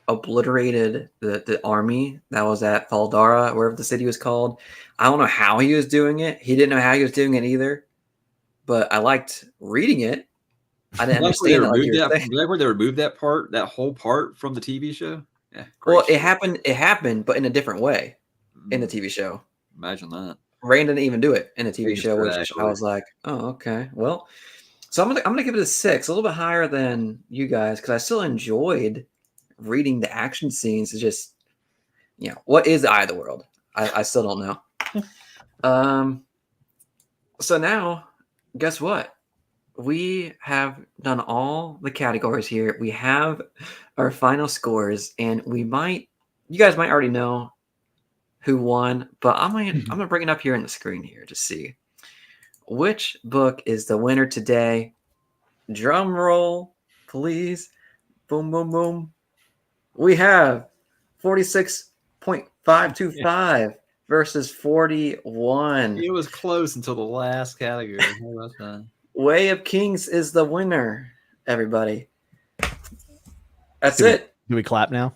obliterated the army that was at Faldara, wherever the city was called. I don't know how he was doing it. He didn't know how he was doing it either. But I liked reading it. I didn't understand it like you were saying. Where they removed that part, that whole part from the TV show? Yeah. Well, shit. it happened, but in a different way in the TV show. Imagine that. Rand didn't even do it in the TV Thanks show, for which that, I was like, oh, okay. Well, so I'm gonna give it a 6, a little bit higher than you guys, because I still enjoyed reading the action scenes. It's just, what is the Eye of the World? I still don't know. So now, guess what? We have done all the categories here. We have our final scores, and you guys might already know who won, but I'm gonna bring it up here on the screen here to see which book is the winner today. Drum roll, please. Boom, boom, boom. We have 46.525 versus 41. It was close until the last category. How about that? Way of Kings is the winner, everybody. That's it. Do we clap now?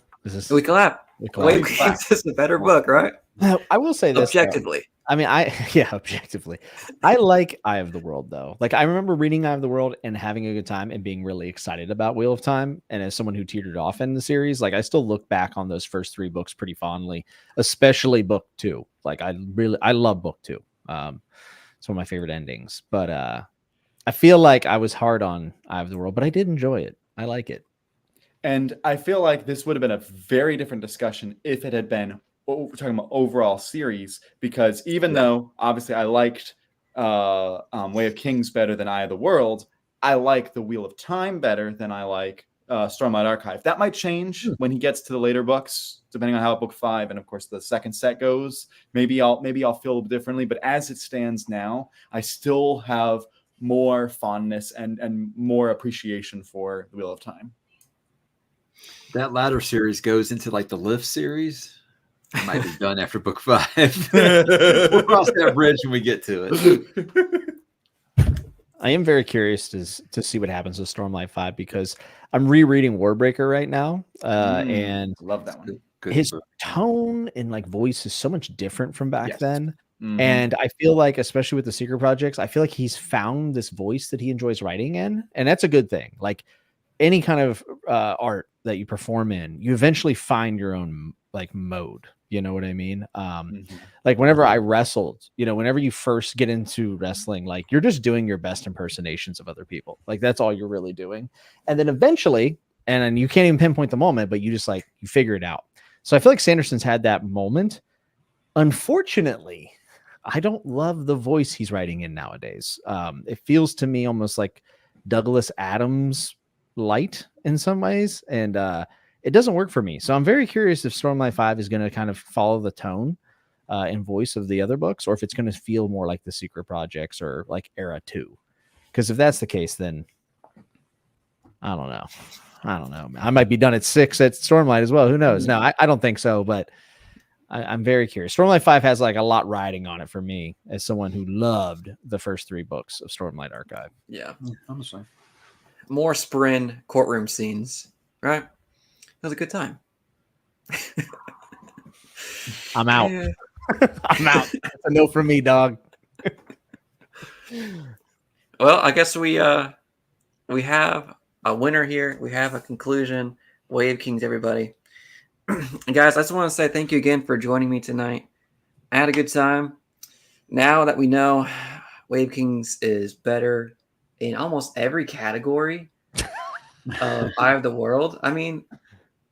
We clap. Way of Kings is a better book, right? I will say this objectively. I mean, objectively. I like Eye of the World, though. Like, I remember reading Eye of the World and having a good time and being really excited about Wheel of Time. And as someone who teetered off in the series, like, I still look back on those first 3 books pretty fondly, especially book 2. Like, I love book 2. It's one of my favorite endings. But I feel like I was hard on Eye of the World, but I did enjoy it. I like it. And I feel like this would have been a very different discussion if it had been, we're talking about overall series, because even though obviously I liked Way of Kings better than Eye of the World, I like the Wheel of Time better than I like Stormlight Archive. That might change when he gets to the later books, depending on how book 5 and of course the second set goes. Maybe I'll feel differently, but as it stands now, I still have more fondness and more appreciation for the Wheel of Time. That latter series goes into like the Lift series. It might be done after book 5. We'll cross that bridge when we get to it. I am very curious to see what happens with Stormlight 5, because I'm rereading Warbreaker right now, and love that one. His tone and like voice is so much different from back then. Mm-hmm. And I feel like, especially with the secret projects, I feel like he's found this voice that he enjoys writing in, and that's a good thing. Like any kind of art that you perform in, you eventually find your own like mode. You know what I mean? Like whenever I wrestled, whenever you first get into wrestling, like you're just doing your best impersonations of other people. Like that's all you're really doing. And then eventually, and then you can't even pinpoint the moment, but you just like, you figure it out. So I feel like Sanderson's had that moment. Unfortunately, I don't love the voice he's writing in nowadays. It feels to me almost like Douglas Adams light in some ways. And, it doesn't work for me. So I'm very curious if Stormlight 5 is going to kind of follow the tone and voice of the other books, or if it's going to feel more like the Secret Projects or like Era 2. Because if that's the case, then I don't know. I might be done at 6 at Stormlight as well. Who knows? No, I don't think so, but I'm very curious. Stormlight 5 has like a lot riding on it for me as someone who loved the first 3 books of Stormlight Archive. Yeah. I'm the same. More Sprin courtroom scenes, right? It was a good time. I'm out. Yeah. I'm out. That's a no from me, dog. Well, I guess we have a winner here. We have a conclusion. Way of Kings, everybody. And guys, I just want to say thank you again for joining me tonight. I had a good time. Now that we know Way of Kings is better in almost every category of Eye of the World, I mean,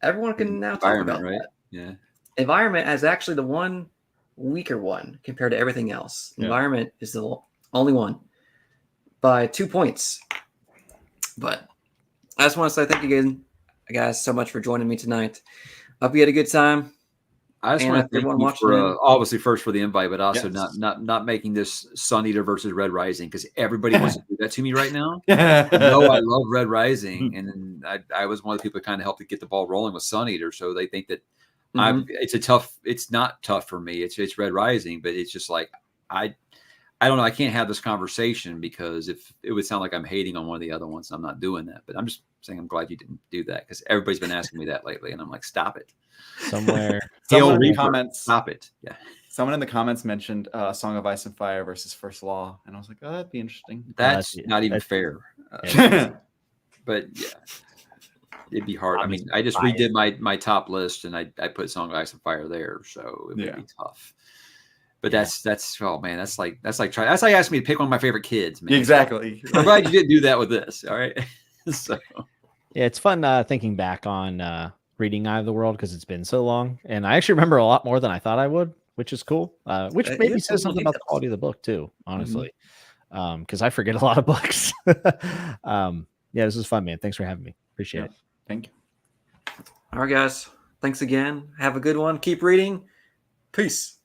everyone can now talk about right? that. Yeah. Environment is actually the one weaker one compared to everything else. Yeah. Environment is the only one by 2 points. But I just want to say thank you guys, so much for joining me tonight. Hope you had a good time. I just And want to thank everyone you watching for in. obviously first for the invite, but also Yes. not making this Sun Eater versus Red Rising, because everybody wants to do that to me right now. Yeah. No, I love Red Rising, and then I was one of the people that kind of helped to get the ball rolling with Sun Eater, so they think that it's not tough for me. It's Red Rising, but it's just like I don't know. I can't have this conversation because if it would sound like I'm hating on one of the other ones, I'm not doing that. But I'm just saying I'm glad you didn't do that, because everybody's been asking me that lately, and I'm like, stop it. Somewhere. Someone in the Reaper, comments. stop it. Yeah, Someone in the comments mentioned Song of Ice and Fire versus First Law, and I was like, oh, that'd be interesting. that's not even fair. But yeah, it'd be hard. I mean, I just redid my top list, and I put Song of Ice and Fire there, so it would be tough. But that's oh man, that's like asking me to pick one of my favorite kids, man. Exactly. I'm glad you didn't do that with this. All right. So Yeah, it's fun thinking back on reading Eye of the World, because it's been so long, and I actually remember a lot more than I thought I would, which is cool. Which maybe says something about the quality of the book too, honestly, because I forget a lot of books. Yeah, this was fun, man. Thanks for having me. Appreciate it. Thank you. All right, guys. Thanks again. Have a good one. Keep reading. Peace.